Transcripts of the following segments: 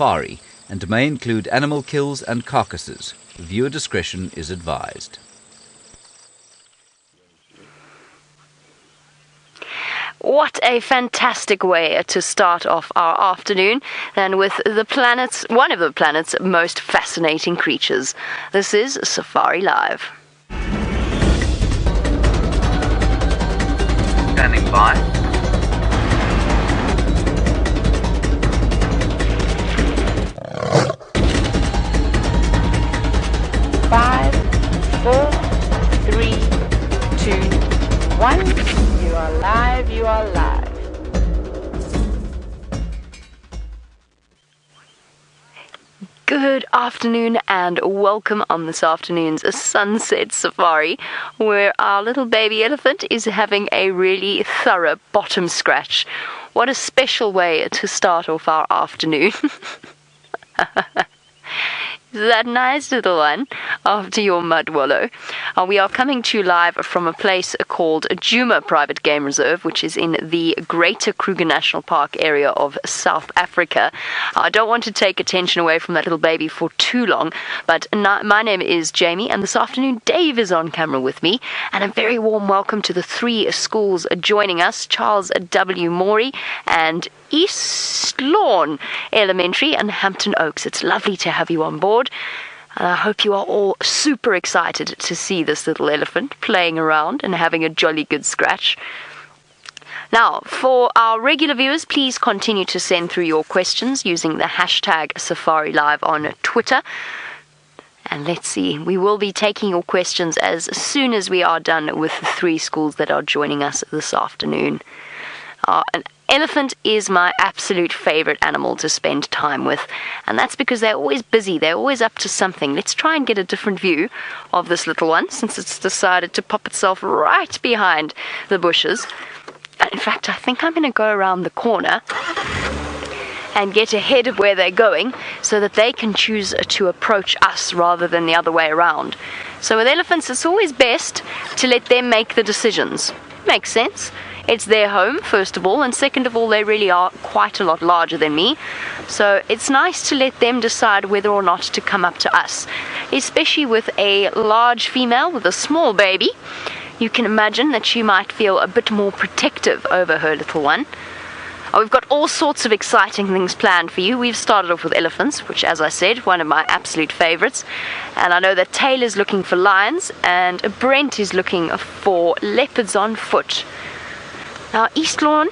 safari and may include animal kills and carcasses. Viewer discretion is advised. What a fantastic way to start off our afternoon, and with one of the planet's most fascinating creatures. This is Safari Live. Standing by. Five, 4, 3, 2, 1. You are live, you are live. Good afternoon and welcome on this afternoon's Sunset Safari, where our little baby elephant is having a really thorough bottom scratch. What a special way to start off our afternoon. Is that nice, little one, after your mud wallow? We are coming to you live from a place called Djuma Private Game Reserve, which is in the Greater Kruger National Park area of South Africa. I don't want to take attention away from that little baby for too long, but my name is Jamie, and this afternoon Dave is on camera with me, and a very warm welcome to the 3 schools joining us: Charles W. Morey and East Lawn Elementary and Hampton Oaks. It's lovely to have you on board. And I hope you are all super excited to see this little elephant playing around and having a jolly good scratch. Now, for our regular viewers, please continue to send through your questions using the hashtag Safari Live on Twitter. And let's see, we will be taking your questions as soon as we are done with the 3 schools that are joining us this afternoon. An elephant is my absolute favorite animal to spend time with, and that's because they're always busy, they're always up to something. Let's try and get a different view of this little one, since it's decided to pop itself right behind the bushes. In fact, I think I'm going to go around the corner and get ahead of where they're going so that they can choose to approach us rather than the other way around. So with elephants, it's always best to let them make the decisions. Makes sense. It's their home, first of all, and second of all, they really are quite a lot larger than me. So it's nice to let them decide whether or not to come up to us, especially with a large female with a small baby. You can imagine that she might feel a bit more protective over her little one. We've got all sorts of exciting things planned for you. We've started off with elephants, which, as I said, one of my absolute favorites. And I know that Tayla's looking for lions, and Brent is looking for leopards on foot. Now, East Lawn,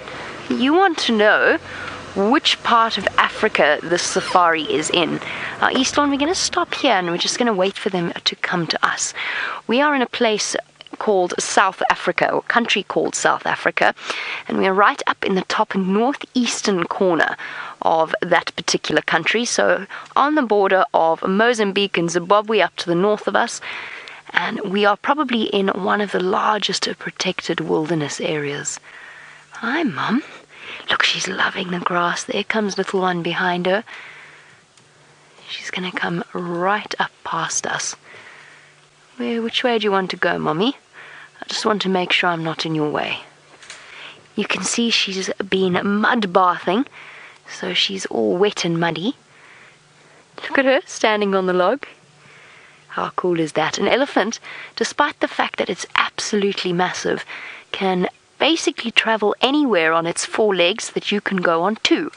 you want to know which part of Africa this safari is in. Now, East Lawn, we're going to stop here and we're just going to wait for them to come to us. We are in a place called South Africa, or country called South Africa, and we are right up in the top northeastern corner of that particular country, so on the border of Mozambique and Zimbabwe up to the north of us, and we are probably in one of the largest protected wilderness areas. Hi, Mum. Look, she's loving the grass. There comes little one behind her. She's going to come right up past us. Which way do you want to go, Mommy? I just want to make sure I'm not in your way. You can see she's been mud bathing, so she's all wet and muddy. Look at her standing on the log. How cool is that? An elephant, despite the fact that it's absolutely massive, can basically travel anywhere on its 4 legs that you can go on 2.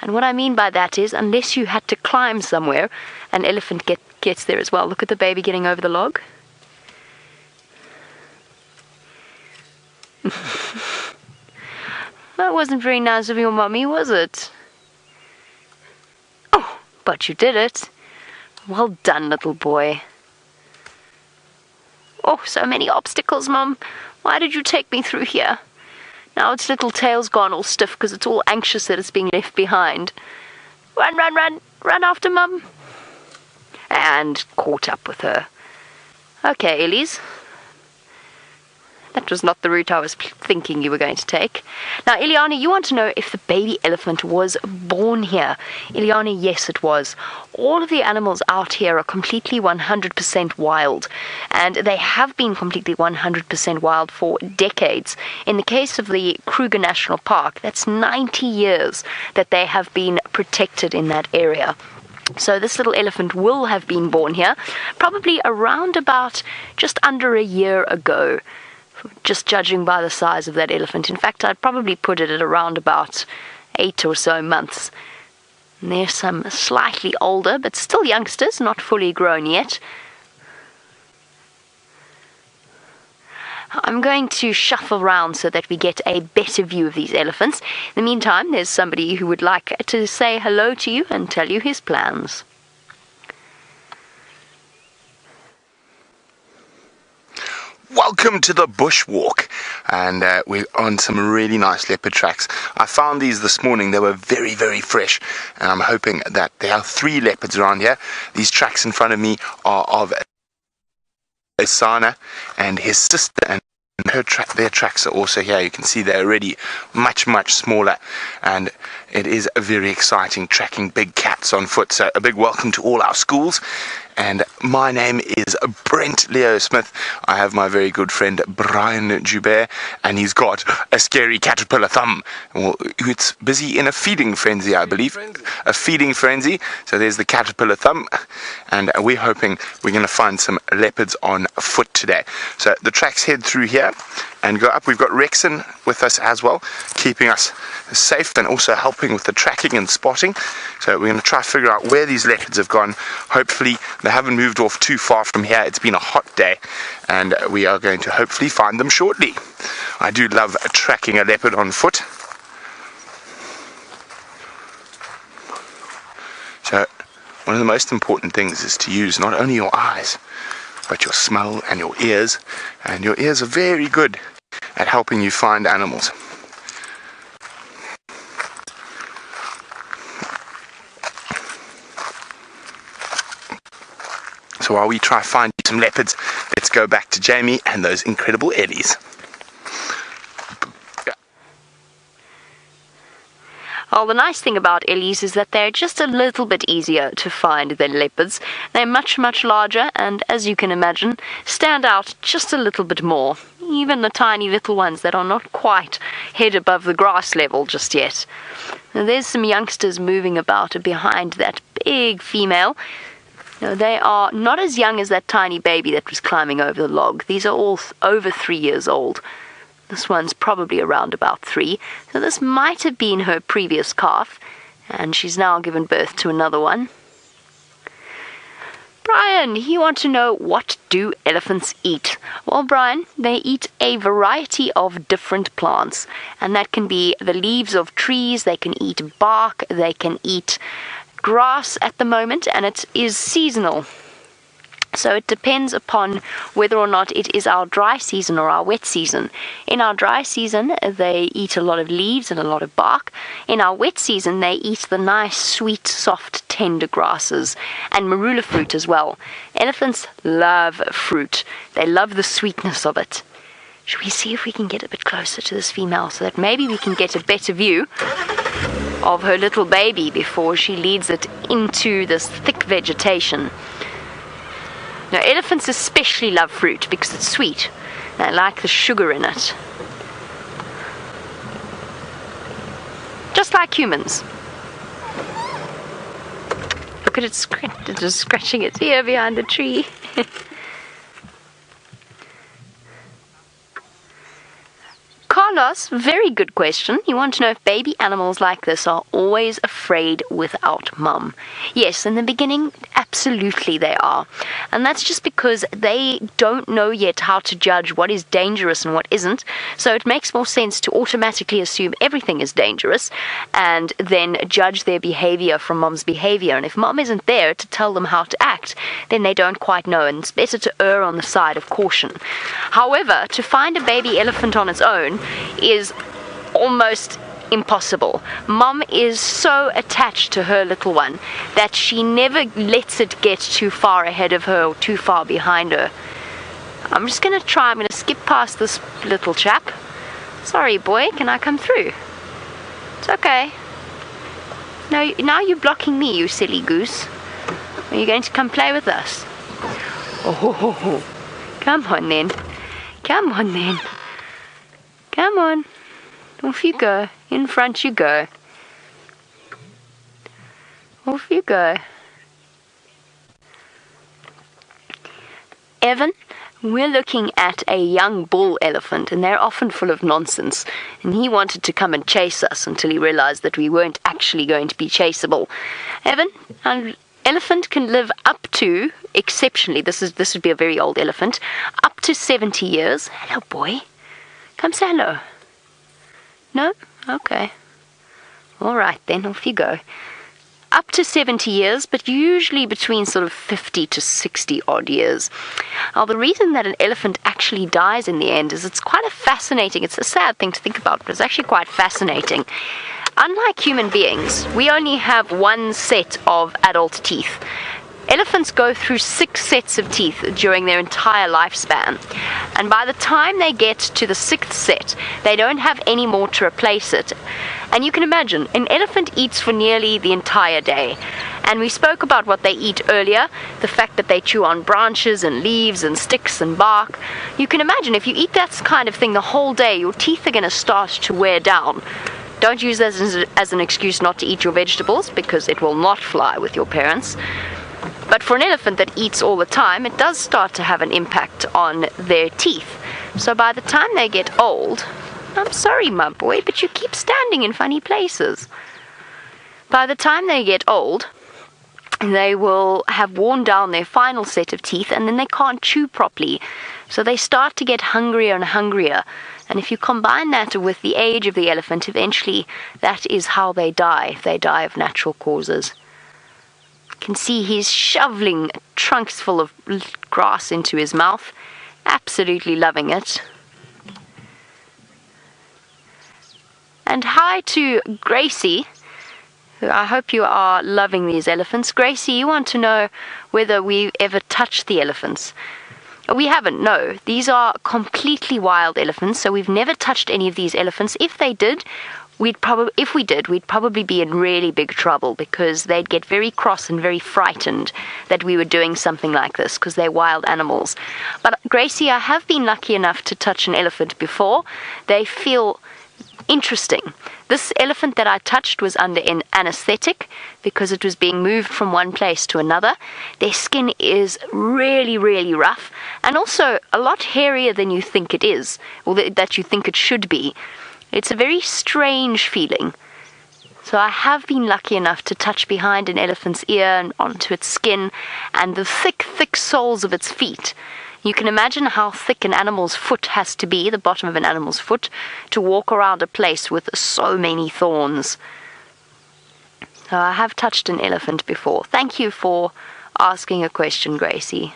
And what I mean by that is, unless you had to climb somewhere, an elephant gets there as well. Look at the baby getting over the log. That wasn't very nice of your Mummy, was it? Oh, but you did it. Well done, little boy. Oh, so many obstacles, Mum. Why did you take me through here? Now its little tail's gone all stiff because it's all anxious that it's being left behind. Run, run, run. Run after Mum. And caught up with her. Okay, Ellies. That was not the route I was thinking you were going to take. Now, Ileana, you want to know if the baby elephant was born here. Ileana, yes, it was. All of the animals out here are completely 100% wild, and they have been completely 100% wild for decades. In the case of the Kruger National Park, that's 90 years that they have been protected in that area. So this little elephant will have been born here, probably around about just under a year ago, just judging by the size of that elephant. In fact, I'd probably put it at around about 8 or so months. And there's some slightly older, but still youngsters, not fully grown yet. I'm going to shuffle around so that we get a better view of these elephants. In the meantime, there's somebody who would like to say hello to you and tell you his plans. Welcome to the bushwalk, and we're on some really nice leopard tracks. I found these this morning. They were very, very fresh, and I'm hoping that there are 3 leopards around here. These tracks in front of me are of Sana and his sister, and their tracks are also here. You can see they're already much, much smaller, and it is very exciting tracking big cats on foot. So a big welcome to all our schools. And my name is Brent Leo Smith. I have my very good friend Brian Joubert, and he's got a scary caterpillar thumb. Well, it's busy in a feeding frenzy, I believe. A feeding frenzy. So there's the caterpillar thumb, and we're hoping we're going to find some leopards on foot today. So the tracks head through here and go up. We've got Rexon with us as well, keeping us safe and also helping with the tracking and spotting. So we're going to try to figure out where these leopards have gone. Hopefully they haven't moved off too far from here. It's been a hot day, and we are going to hopefully find them shortly. I do love tracking a leopard on foot. So one of the most important things is to use not only your eyes, but your smell and your ears. And your ears are very good at helping you find animals. So while we try to find some leopards, let's go back to Jamie and those incredible Ellies. Well, the nice thing about Ellies is that they're just a little bit easier to find than leopards. They're much, much larger and, as you can imagine, stand out just a little bit more. Even the tiny little ones that are not quite head above the grass level just yet. Now, there's some youngsters moving about behind that big female. Now, they are not as young as that tiny baby that was climbing over the log. These are all over 3 years old. This one's probably around about 3. So this might have been her previous calf, and she's now given birth to another one. Brian, you want to know, what do elephants eat? Well, Brian, they eat a variety of different plants, and that can be the leaves of trees, they can eat bark, they can eat grass at the moment, and it is seasonal. So it depends upon whether or not it is our dry season or our wet season. In our dry season, they eat a lot of leaves and a lot of bark. In our wet season, they eat the nice, sweet, soft, tender grasses and marula fruit as well. Elephants love fruit. They love the sweetness of it. Should we see if we can get a bit closer to this female so that maybe we can get a better view of her little baby before she leads it into this thick vegetation? Now, elephants especially love fruit because it's sweet. They like the sugar in it. Just like humans. Look at it, just scratching its ear behind the tree. Carlos, very good question. You want to know if baby animals like this are always afraid without mum. Yes, in the beginning, absolutely they are. And that's just because they don't know yet how to judge what is dangerous and what isn't. So it makes more sense to automatically assume everything is dangerous and then judge their behavior from mom's behavior. And if mom isn't there to tell them how to act, then they don't quite know. And it's better to err on the side of caution. However, to find a baby elephant on its own is almost impossible. Mom is so attached to her little one that she never lets it get too far ahead of her or too far behind her. I'm just going to try. I'm going to skip past this little chap. Sorry, boy. Can I come through? It's okay. No, now you're blocking me, you silly goose. Are you going to come play with us? Oh, come on then. Come on then. Come on. Off you go. In front you go. Off you go. Evan, we're looking at a young bull elephant, and they're often full of nonsense. And he wanted to come and chase us until he realized that we weren't actually going to be chaseable. Evan, an elephant can live up to, exceptionally, this would be a very old elephant, up to 70 years. Hello, boy. Come say hello. No? Okay. All right, then, off you go. Up to 70 years, but usually between sort of 50 to 60 odd years. Now, the reason that an elephant actually dies in the end is it's quite it's a sad thing to think about, but it's actually quite fascinating. Unlike human beings, we only have one set of adult teeth. Elephants go through 6 sets of teeth during their entire lifespan. And by the time they get to the 6th set, they don't have any more to replace it. And you can imagine, an elephant eats for nearly the entire day. And we spoke about what they eat earlier, the fact that they chew on branches and leaves and sticks and bark. You can imagine if you eat that kind of thing the whole day, your teeth are going to start to wear down. Don't use that as an excuse not to eat your vegetables, because it will not fly with your parents. But for an elephant that eats all the time, it does start to have an impact on their teeth. So by the time they get old, I'm sorry, my boy, but you keep standing in funny places. By the time they get old, they will have worn down their final set of teeth, and then they can't chew properly. So they start to get hungrier and hungrier. And if you combine that with the age of the elephant, eventually that is how they die, if they die of natural causes. You can see he's shoveling trunks full of grass into his mouth, absolutely loving it. And hi to Gracie. I hope you are loving these elephants. Gracie, you want to know whether we've ever touched the elephants. We haven't, no. These are completely wild elephants, so we've never touched any of these elephants. If we did, we'd probably be in really big trouble, because they'd get very cross and very frightened that we were doing something like this, because they're wild animals. But Gracie, I have been lucky enough to touch an elephant before. They feel interesting. This elephant that I touched was under an anesthetic because it was being moved from one place to another. Their skin is really, really rough, and also a lot hairier than you think it is, or that you think it should be. It's a very strange feeling. So I have been lucky enough to touch behind an elephant's ear and onto its skin and the thick, thick soles of its feet. You can imagine how thick an animal's foot has to be, the bottom of an animal's foot, to walk around a place with so many thorns. So I have touched an elephant before. Thank you for asking a question, Gracie.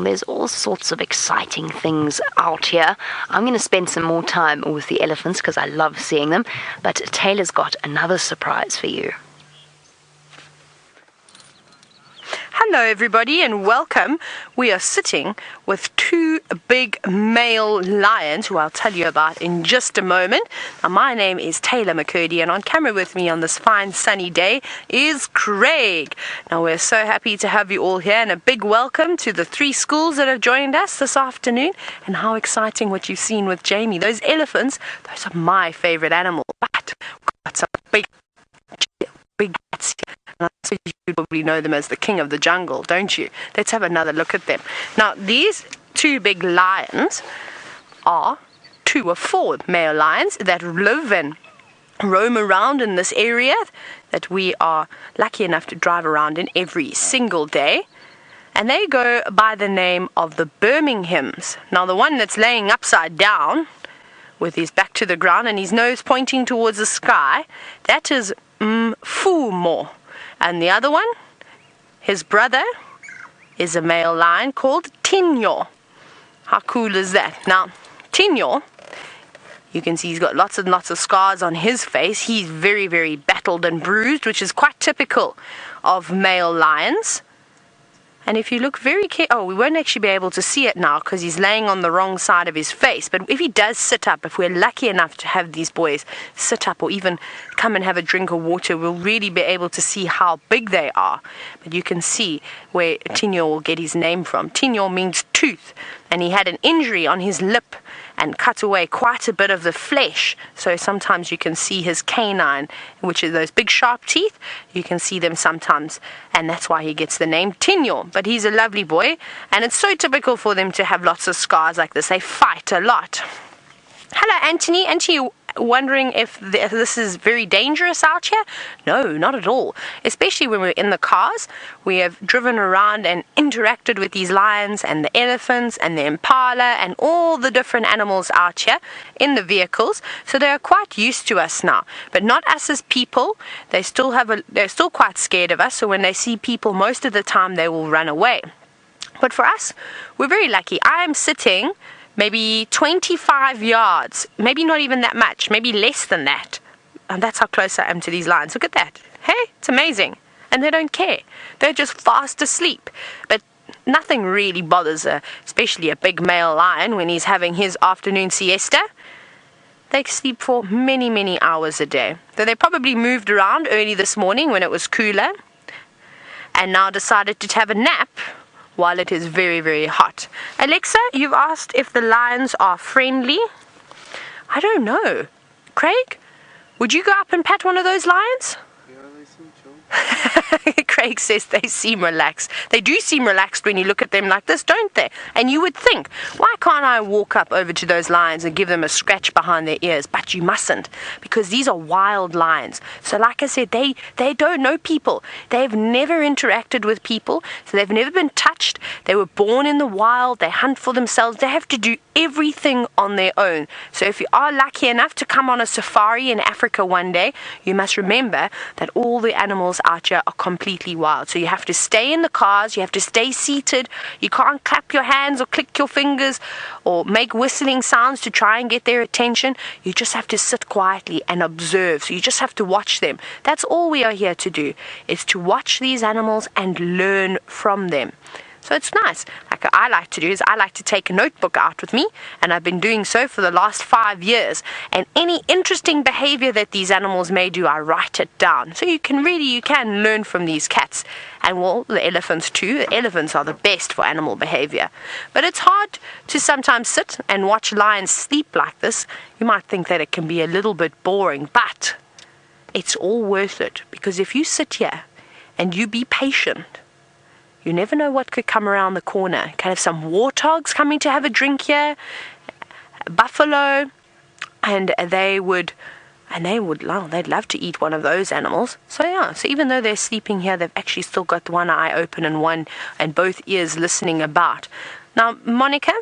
There's all sorts of exciting things out here. I'm going to spend some more time with the elephants because I love seeing them. But Tayla's got another surprise for you. Hello everybody and welcome. We are sitting with 2 big male lions who I'll tell you about in just a moment. Now, my name is Tayla McCurdy, and on camera with me on this fine sunny day is Craig. Now, we're so happy to have you all here, and a big welcome to the 3 schools that have joined us this afternoon. And how exciting what you've seen with Jamie. Those elephants, those are my favorite animals. But we've got some big cats here. So you probably know them as the king of the jungle, don't you? Let's have another look at them. Now, these 2 big lions are 2 of 4 male lions that live and roam around in this area that we are lucky enough to drive around in every single day. And they go by the name of the Birminghams. Now, the one that's laying upside down with his back to the ground and his nose pointing towards the sky, that is Mufmo. And the other one, his brother, is a male lion called Tinyo. How cool is that? Now, Tinyo You can see he's got lots and lots of scars on his face. He's very, very battled and bruised, which is quite typical of male lions. And if you look very carefully, we won't actually be able to see it now because he's laying on the wrong side of his face. But if he does sit up, if we're lucky enough to have these boys sit up or even come and have a drink of water, we'll really be able to see how big they are. But you can see where Tinyo will get his name from. Tinyo means tooth, and he had an injury on his lip and cut away quite a bit of the flesh. So sometimes you can see his canine, which is those big sharp teeth. You can see them sometimes, and that's why he gets the name Tinyo. But he's a lovely boy, and it's so typical for them to have lots of scars like this. They fight a lot. Hello, Anthony. Anthony, wondering if this is very dangerous out here? No, not at all. Especially when we're in the cars. We have driven around and interacted with these lions and the elephants and the impala and all the different animals out here in the vehicles. So they are quite used to us now. But not us as people. They're still quite scared of us. So when they see people, most of the time they will run away. But for us, we're very lucky. I am sitting maybe 25 yards, maybe not even that much, maybe less than that. And that's how close I am to these lions. Look at that. Hey, it's amazing. And they don't care. They're just fast asleep. But nothing really bothers especially a big male lion when he's having his afternoon siesta. They sleep for many, many hours a day. So they probably moved around early this morning when it was cooler and now decided to have a nap while it is very, very hot. Alexa, you've asked if the lions are friendly. I don't know. Craig, would you go up and pat one of those lions? Yeah, they seem chill. Craig says they seem relaxed. They do seem relaxed when you look at them like this, don't they? And you would think, why can't I walk up over to those lions and give them a scratch behind their ears? But you mustn't, because these are wild lions. So like I said, they don't know people. They've never interacted with people, so they've never been touched. They were born in the wild. They hunt for themselves. They have to do everything on their own. So if you are lucky enough to come on a safari in Africa one day, you must remember that all the animals out here are completely wild. So you have to stay in the cars, you have to stay seated, you can't clap your hands or click your fingers or make whistling sounds to try and get their attention. You just have to sit quietly and observe. So you just have to watch them. That's all we are here to do, is to watch these animals and learn from them. So it's nice. Like I like to do is I like to take a notebook out with me, and I've been doing so for the last 5 years. And any interesting behavior that these animals may do, I write it down. So you can learn from these cats. And well, the elephants too. The elephants are the best for animal behavior. But it's hard to sometimes sit and watch lions sleep like this. You might think that it can be a little bit boring, but it's all worth it. Because if you sit here and you be patient, you never know what could come around the corner. You can have some warthogs coming to have a drink here, buffalo, and they'd love to eat one of those animals. So yeah, so even though they're sleeping here, they've actually still got one eye open and both ears listening about. Now, Monica,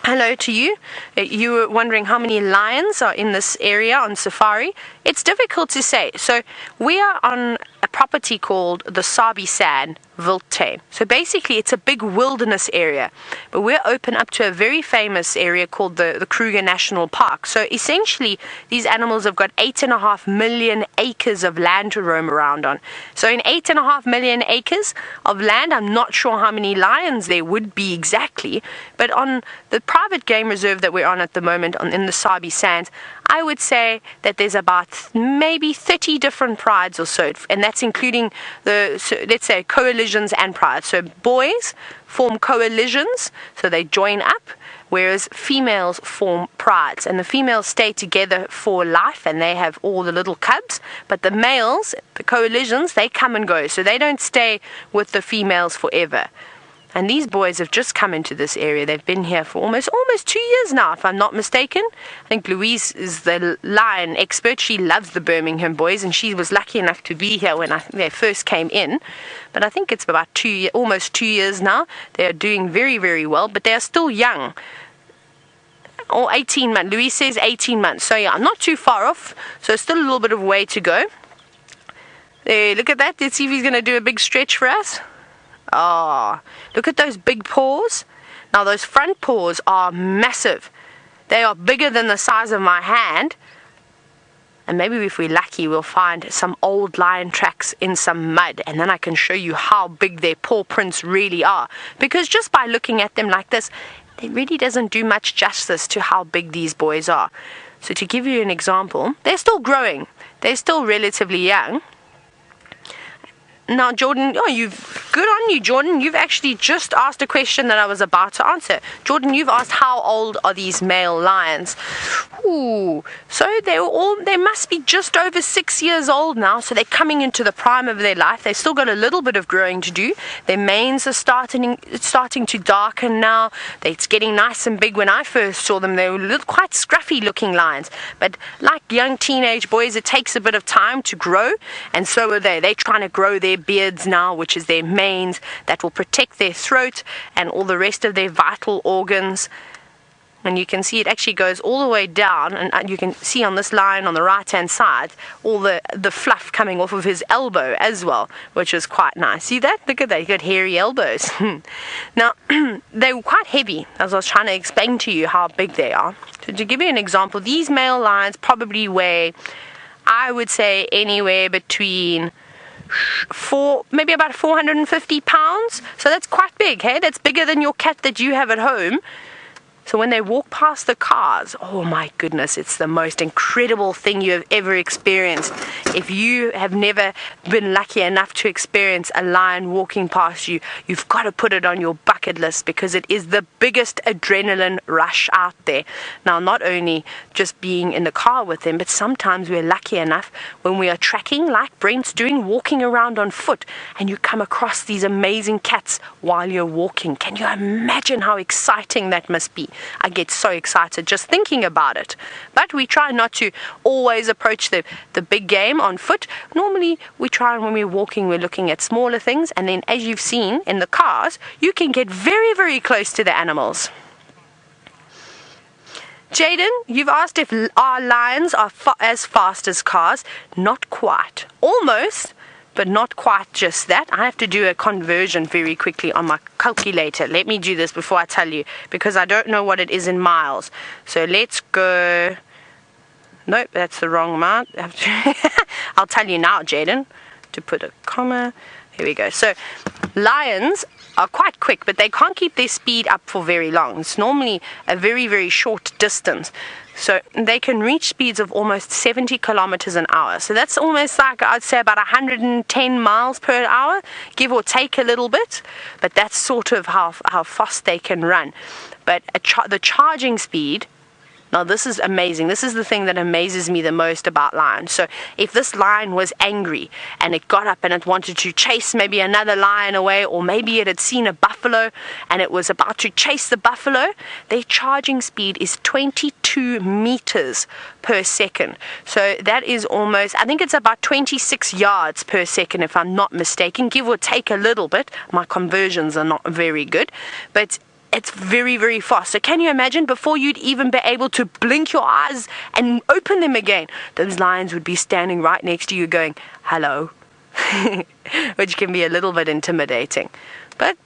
hello to you. You were wondering how many lions are in this area on safari. It's difficult to say. So we are on a property called the Sabi Sand Wildtuin. So basically it's a big wilderness area, but we're open up to a very famous area called the Kruger National Park. So essentially these animals have got 8.5 million acres of land to roam around on. So in 8.5 million acres of land, I'm not sure how many lions there would be exactly, but on the private game reserve that we're on at the moment in the Sabi Sands, I would say that there's about maybe 30 different prides or so, and that's including let's say coalitions and prides. So boys form coalitions, so they join up, whereas females form prides, and the females stay together for life and they have all the little cubs, but the males, the coalitions, they come and go, so they don't stay with the females forever. And these boys have just come into this area. They've been here for almost 2 years now, if I'm not mistaken. I think Louise is the lion expert. She loves the Birmingham boys, and she was lucky enough to be here when they first came in. But I think it's about almost 2 years now. They are doing very, very well, but they are still young. Or 18 months. Louise says 18 months. So yeah, I'm not too far off. So still a little bit of way to go. Look at that. Let's see if he's going to do a big stretch for us. Oh, look at those big paws. Now those front paws are massive. They are bigger than the size of my hand. And maybe if we're lucky, we'll find some old lion tracks in some mud, and then I can show you how big their paw prints really are. Because just by looking at them like this, it really doesn't do much justice to how big these boys are. So to give you an example, they're still growing. They're still relatively young. Now, Jordan, good on you, Jordan. You've actually just asked a question that I was about to answer. Jordan, you've asked how old are these male lions? Ooh, so they must be just over 6 years old now. So they're coming into the prime of their life. They've still got a little bit of growing to do. Their manes are starting to darken now. It's getting nice and big. When I first saw them, they were quite scruffy looking lions. But like young teenage boys, it takes a bit of time to grow, and so are they. They're trying to grow their beards now, which is their manes that will protect their throat and all the rest of their vital organs. And you can see it actually goes all the way down, and you can see on this lion on the right hand side all the fluff coming off of his elbow as well, which is quite nice. See that? Look at that, he's got hairy elbows. Now they were quite heavy, as I was trying to explain to you how big they are. So to give you an example, these male lions probably weigh, I would say, anywhere between maybe about 450 pounds. So that's quite big, hey? That's bigger than your cat that you have at home. So when they walk past the cars, oh my goodness, it's the most incredible thing you have ever experienced. If you have never been lucky enough to experience a lion walking past you, you've got to put it on your bucket list, because it is the biggest adrenaline rush out there. Now, not only just being in the car with them, but sometimes we're lucky enough when we are tracking, like Brent's doing, walking around on foot, and you come across these amazing cats while you're walking. Can you imagine how exciting that must be? I get so excited just thinking about it. But we try not to always approach the big game on foot. Normally we try, when we're walking, we're looking at smaller things, and then, as you've seen in the cars, you can get very, very close to the animals. Jaden, you've asked if our lions are as fast as cars. Not quite. Almost, but not quite just that. I have to do a conversion very quickly on my calculator. Let me do this before I tell you, because I don't know what it is in miles. So let's go. Nope, that's the wrong amount. I'll tell you now, Jaden, to put a comma. Here we go. So lions are quite quick, but they can't keep their speed up for very long. It's normally a very, very short distance. So they can reach speeds of almost 70 kilometers an hour. So that's almost like, I'd say, about 110 miles per hour, give or take a little bit. But that's sort of how fast they can run. But the charging speed, now this is amazing. This is the thing that amazes me the most about lions. So if this lion was angry and it got up and it wanted to chase maybe another lion away, or maybe it had seen a buffalo and it was about to chase the buffalo, their charging speed is 22 meters per second. So that is almost, I think it's about 26 yards per second, if I'm not mistaken, give or take a little bit. My conversions are not very good, but it's very, very fast. So can you imagine, before you'd even be able to blink your eyes and open them again, those lions would be standing right next to you going, hello, which can be a little bit intimidating. But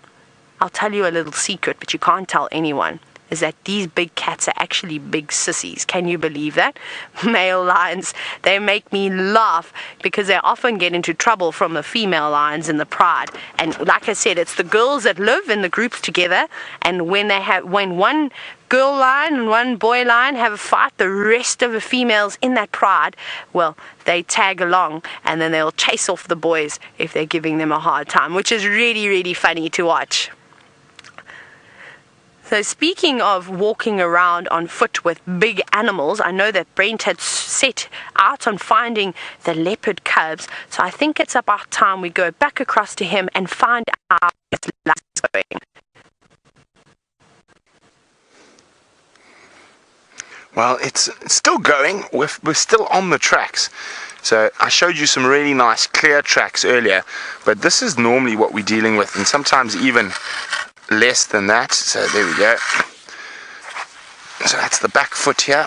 I'll tell you a little secret, but you can't tell anyone, is that these big cats are actually big sissies. Can you believe that? Male lions, they make me laugh, because they often get into trouble from the female lions in the pride. And like I said, it's the girls that live in the groups together, and when one girl lion and one boy lion have a fight, the rest of the females in that pride, well, they tag along, and then they'll chase off the boys if they're giving them a hard time, which is really, really funny to watch. So speaking of walking around on foot with big animals, I know that Brent had set out on finding the leopard cubs. So I think it's about time we go back across to him and find out how his life is going. Well, it's still going. We're still on the tracks. So I showed you some really nice clear tracks earlier, but this is normally what we're dealing with, and sometimes even less than that. So there we go. So that's the back foot here,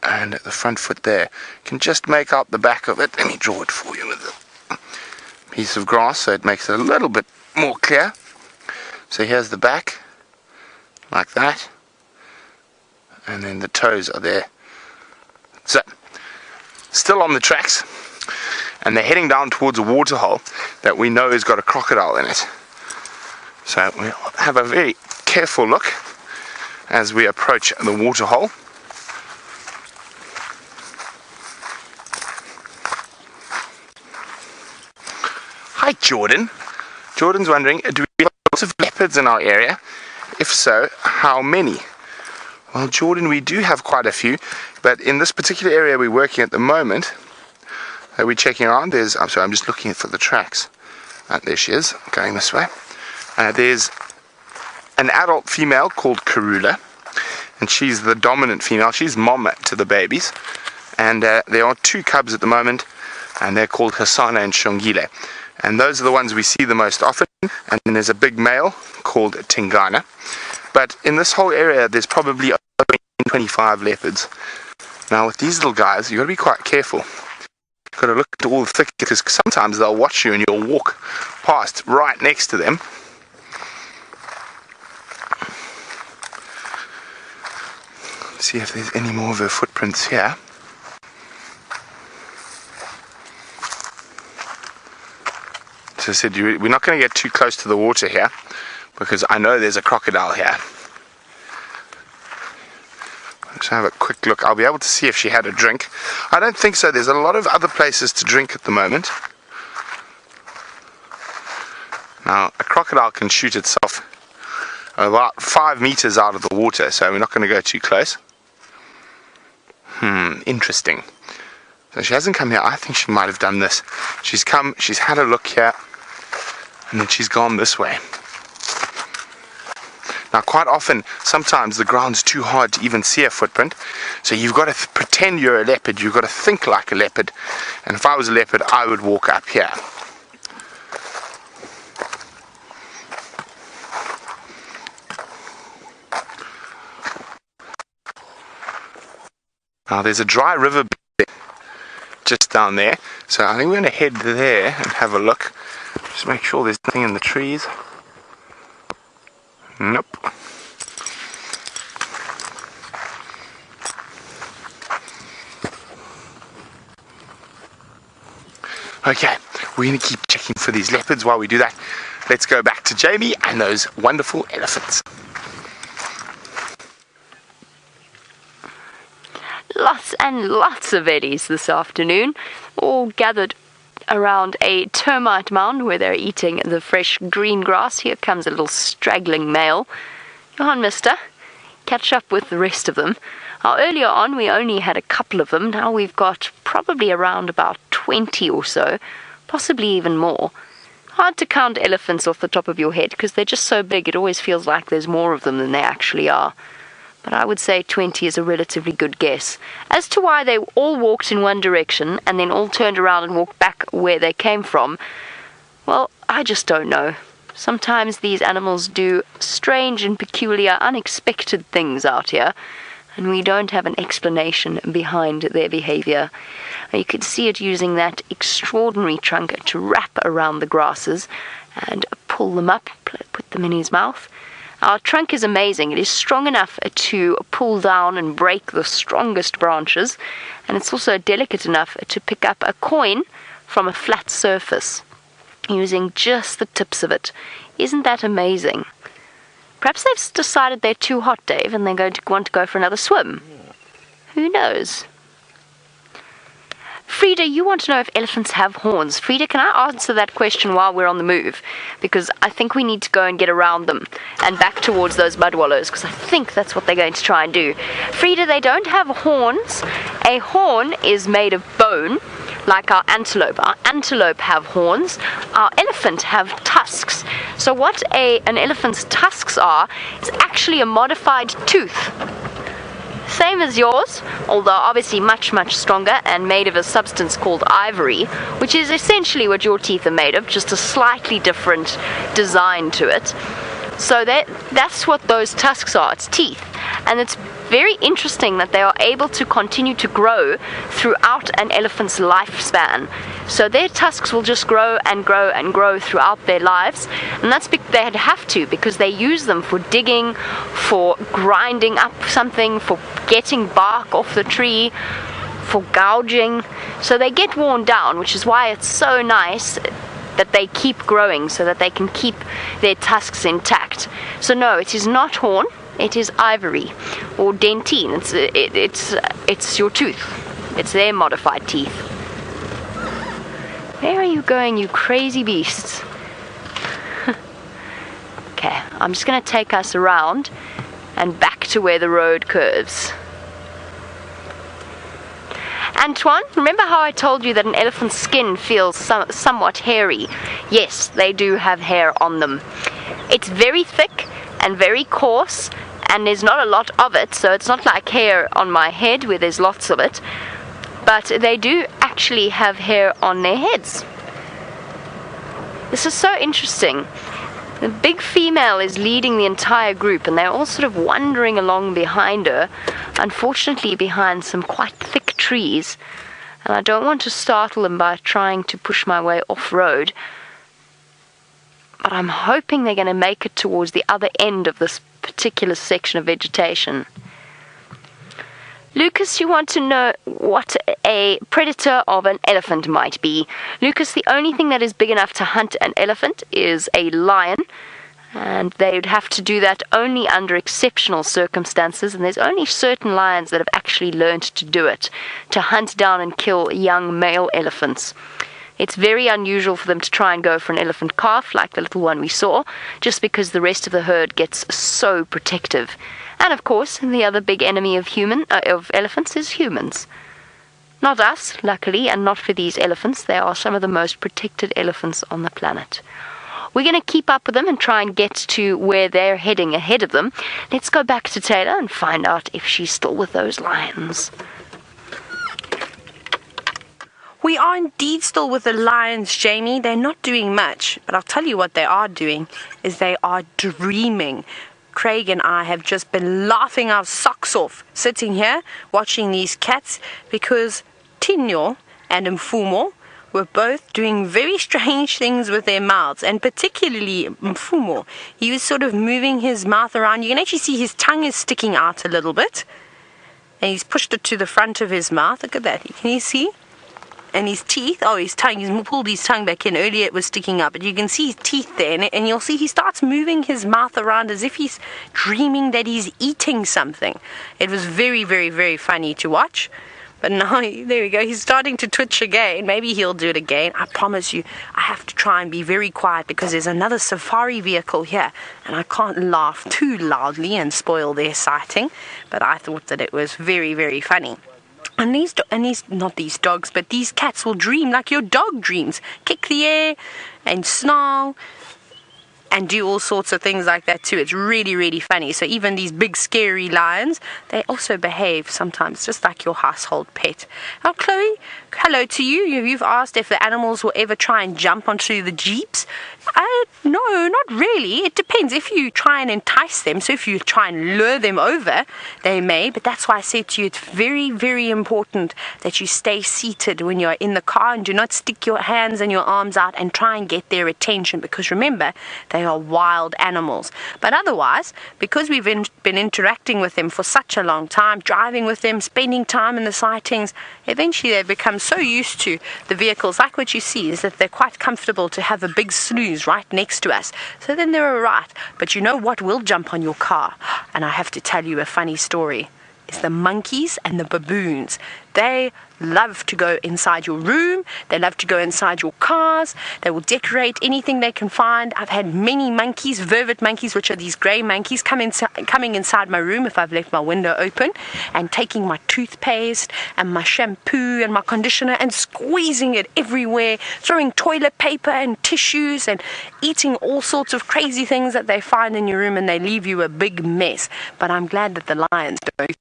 and the front foot there. You can just make out the back of it. Let me draw it for you with a piece of grass so it makes it a little bit more clear. So here's the back, like that. and then the toes are there. So, still on the tracks, and they're heading down towards a waterhole that we know has got a crocodile in it. So we'll have a very careful look as we approach the waterhole. Hi Jordan. Jordan's wondering, do we have lots of leopards in our area? If so, how many? Well Jordan, we do have quite a few, but in this particular area we're working at the moment, we're checking around, I'm just looking for the tracks. There she is, going this way. There's an adult female called Karula, and she's the dominant female. She's mom to the babies, and there are 2 cubs at the moment, and they're called Hasana and Shongile, and those are the ones we see the most often. And then there's a big male called Tingana, but in this whole area there's probably over 25 leopards. Now with these little guys, you've got to be quite careful. You've got to look at all the thickets, because sometimes they'll watch you and you'll walk past right next to them. See if there's any more of her footprints here. So I said, we're not going to get too close to the water here, because I know there's a crocodile here. Let's have a quick look. I'll be able to see if she had a drink. I don't think so. There's a lot of other places to drink at the moment. Now, a crocodile can shoot itself about 5 meters out of the water, so we're not going to go too close. Interesting. So she hasn't come here. I think she might have done this. She's come, she's had a look here, and then she's gone this way. Now quite often, sometimes the ground's too hard to even see a footprint, so you've got to pretend you're a leopard, you've got to think like a leopard, and if I was a leopard, I would walk up here. Now there's a dry river just down there, so I think we're going to head there and have a look. Just make sure there's nothing in the trees. Nope. Okay, we're going to keep checking for these leopards. While we do that, let's go back to Jamie and those wonderful elephants. Lots and lots of Ellies this afternoon, all gathered around a termite mound where they're eating the fresh green grass. Here comes a little straggling male. Go on, mister. Catch up with the rest of them. Now, earlier on, we only had a couple of them. Now we've got probably around about 20 or so, possibly even more. Hard to count elephants off the top of your head because they're just so big. It always feels like there's more of them than there actually are. But I would say 20 is a relatively good guess. As to why they all walked in one direction and then all turned around and walked back where they came from, well, I just don't know. Sometimes these animals do strange and peculiar, unexpected things out here, and we don't have an explanation behind their behavior. You could see it using that extraordinary trunk to wrap around the grasses and pull them up, put them in his mouth. Our trunk is amazing. It is strong enough to pull down and break the strongest branches, and it's also delicate enough to pick up a coin from a flat surface using just the tips of it. Isn't that amazing? Perhaps they've decided they're too hot, Dave, and they're going to want to go for another swim. Who knows? Frida, you want to know if elephants have horns. Frida, can I answer that question while we're on the move? Because I think we need to go and get around them and back towards those mud wallows, because I think that's what they're going to try and do. Frida, they don't have horns. A horn is made of bone, like our antelope. Our antelope have horns. Our elephant have tusks. So what an elephant's tusks are is actually a modified tooth. Same as yours, although obviously much, much stronger and made of a substance called ivory, which is essentially what your teeth are made of, just a slightly different design to it. So that's what those tusks are. It's teeth. And it's very interesting that they are able to continue to grow throughout an elephant's lifespan. So their tusks will just grow and grow and grow throughout their lives, and that's they'd have to, because they use them for digging, for grinding up something, for getting bark off the tree, for gouging. So they get worn down, which is why it's so nice that they keep growing so that they can keep their tusks intact. So no, it is not horn, it is ivory or dentine. It's your tooth. It's their modified teeth. Where are you going, you crazy beasts? Okay, I'm just going to take us around and back to where the road curves. Antoine, remember how I told you that an elephant's skin feels somewhat hairy? Yes, they do have hair on them. It's very thick and very coarse, and there's not a lot of it, so it's not like hair on my head where there's lots of it. But they do actually have hair on their heads. This is so interesting. The big female is leading the entire group, and they're all sort of wandering along behind her, unfortunately behind some quite thick trees, and I don't want to startle them by trying to push my way off-road, but I'm hoping they're going to make it towards the other end of this particular section of vegetation. Lucas, you want to know what a predator of an elephant might be. Lucas, the only thing that is big enough to hunt an elephant is a lion, and they would have to do that only under exceptional circumstances, and there's only certain lions that have actually learned to do it, to hunt down and kill young male elephants. It's very unusual for them to try and go for an elephant calf like the little one we saw, just because the rest of the herd gets so protective. And of course, the other big enemy of elephants is humans. Not us, luckily, and not for these elephants. They are some of the most protected elephants on the planet. We're going to keep up with them and try and get to where they're heading ahead of them. Let's go back to Tayla and find out if she's still with those lions. We are indeed still with the lions, Jamie. They're not doing much, but I'll tell you what they are doing is they are dreaming. Craig and I have just been laughing our socks off sitting here watching these cats, because Tinyo and Mufmo were both doing very strange things with their mouths, and particularly Mufmo. He was sort of moving his mouth around. You can actually see his tongue is sticking out a little bit, and he's pushed it to the front of his mouth. Look at that. Can you see? And his teeth, his tongue, he's pulled his tongue back in. Earlier it was sticking up, but you can see his teeth there, and you'll see he starts moving his mouth around as if he's dreaming that he's eating something. It was very, very, very funny to watch. But now, there we go, he's starting to twitch again. Maybe he'll do it again. I promise you, I have to try and be very quiet because there's another safari vehicle here, and I can't laugh too loudly and spoil their sighting. But I thought that it was very, very funny. And not these dogs, but these cats will dream like your dog dreams. Kick the air and snarl and do all sorts of things like that too. It's really, really funny. So even these big scary lions, they also behave sometimes just like your household pet. Now, Chloe, hello to you. You've asked if the animals will ever try and jump onto the jeeps. No, not really. It depends. If you try and entice them, so if you try and lure them over, they may. But that's why I said to you, it's very, very important that you stay seated when you're in the car and do not stick your hands and your arms out and try and get their attention, because remember, they are wild animals. But otherwise, because we've been interacting with them for such a long time, driving with them, spending time in the sightings, eventually they become so used to the vehicles, like what you see, is that they're quite comfortable to have a big snooze right next to us. So then they're all right. But you know what will jump on your car? And I have to tell you a funny story. It's the monkeys and the baboons. They love to go inside your room. They love to go inside your cars. They will decorate anything they can find. I've had many monkeys, vervet monkeys, which are these grey monkeys, coming inside my room if I've left my window open, and taking my toothpaste and my shampoo and my conditioner and squeezing it everywhere, throwing toilet paper and tissues and eating all sorts of crazy things that they find in your room, and they leave you a big mess. But I'm glad that the lions don't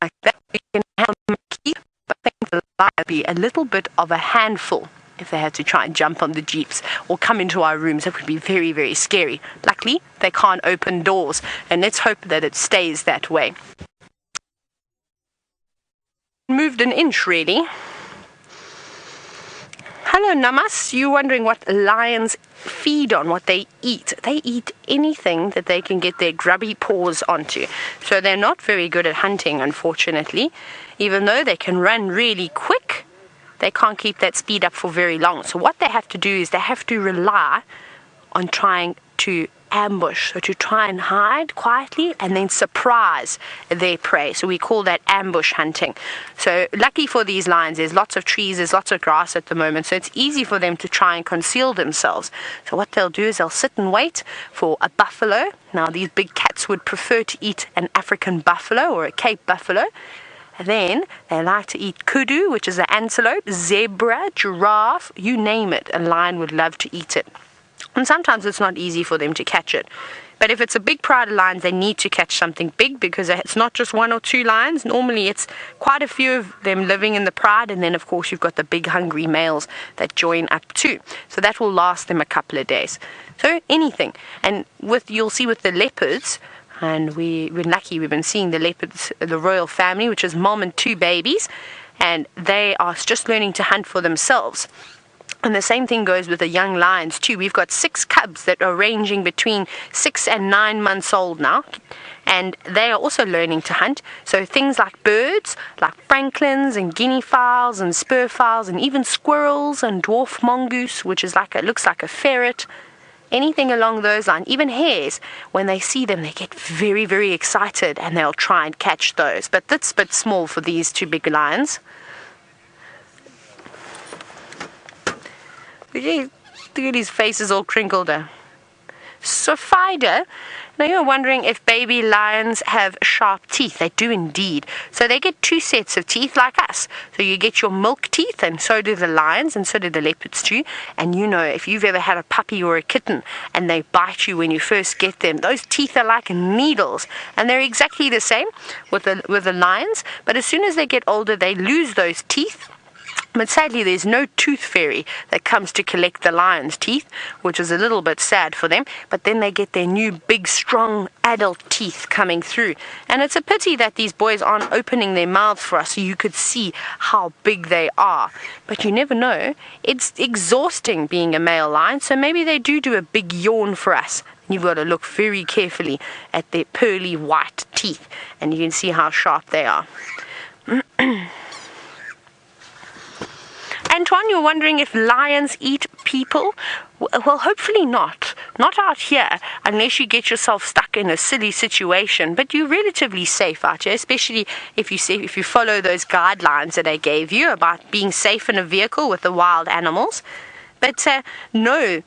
like that. We can have monkeys, but I think the lions would be a little bit of a handful if they had to try and jump on the jeeps or come into our rooms. That would be very, very scary. Luckily, they can't open doors, and let's hope that it stays that way. moved an inch, really. Hello, Namas. You're wondering what lions feed on, what they eat. They eat anything that they can get their grubby paws onto. So they're not very good at hunting, unfortunately. Even though they can run really quick, they can't keep that speed up for very long. So what they have to do is they have to rely on trying to ambush, so to try and hide quietly and then surprise their prey. So we call that ambush hunting. So lucky for these lions, there's lots of trees, there's lots of grass at the moment, so it's easy for them to try and conceal themselves. So what they'll do is they'll sit and wait for a buffalo. Now these big cats would prefer to eat an African buffalo or a Cape buffalo. And then they like to eat kudu, which is an antelope, zebra, giraffe, you name it. A lion would love to eat it. And sometimes it's not easy for them to catch it. But if it's a big pride of lions, they need to catch something big because it's not just one or two lions. Normally it's quite a few of them living in the pride, and then of course you've got the big hungry males that join up too. So that will last them a couple of days. So anything. And you'll see with the leopards, and we're lucky, we've been seeing the leopards, the royal family, which is mom and two babies, and they are just learning to hunt for themselves. And the same thing goes with the young lions too. We've got 6 cubs that are ranging between 6 and 9 months old now, and they are also learning to hunt. So things like birds, like francolins and guinea fowls and spur fowls, and even squirrels and dwarf mongoose, which is looks like a ferret. Anything along those lines, even hares, when they see them, they get very, very excited and they'll try and catch those. But that's a bit small for these 2 big lions. Look at his face is all crinkled up. So Fida, now you're wondering if baby lions have sharp teeth. They do indeed. So they get 2 sets of teeth like us. So you get your milk teeth, and so do the lions, and so do the leopards too. And you know, if you've ever had a puppy or a kitten and they bite you when you first get them, those teeth are like needles. And they're exactly the same with the lions. But as soon as they get older, they lose those teeth. But sadly, there's no tooth fairy that comes to collect the lion's teeth, which is a little bit sad for them. But then they get their new big, strong adult teeth coming through. And it's a pity that these boys aren't opening their mouths for us so you could see how big they are. But you never know. It's exhausting being a male lion, so maybe they do a big yawn for us. You've got to look very carefully at their pearly white teeth, and you can see how sharp they are. Antoine, you're wondering if lions eat people? Well, hopefully not. Not out here, unless you get yourself stuck in a silly situation. But you're relatively safe out here, especially if you follow those guidelines that I gave you about being safe in a vehicle with the wild animals. But no,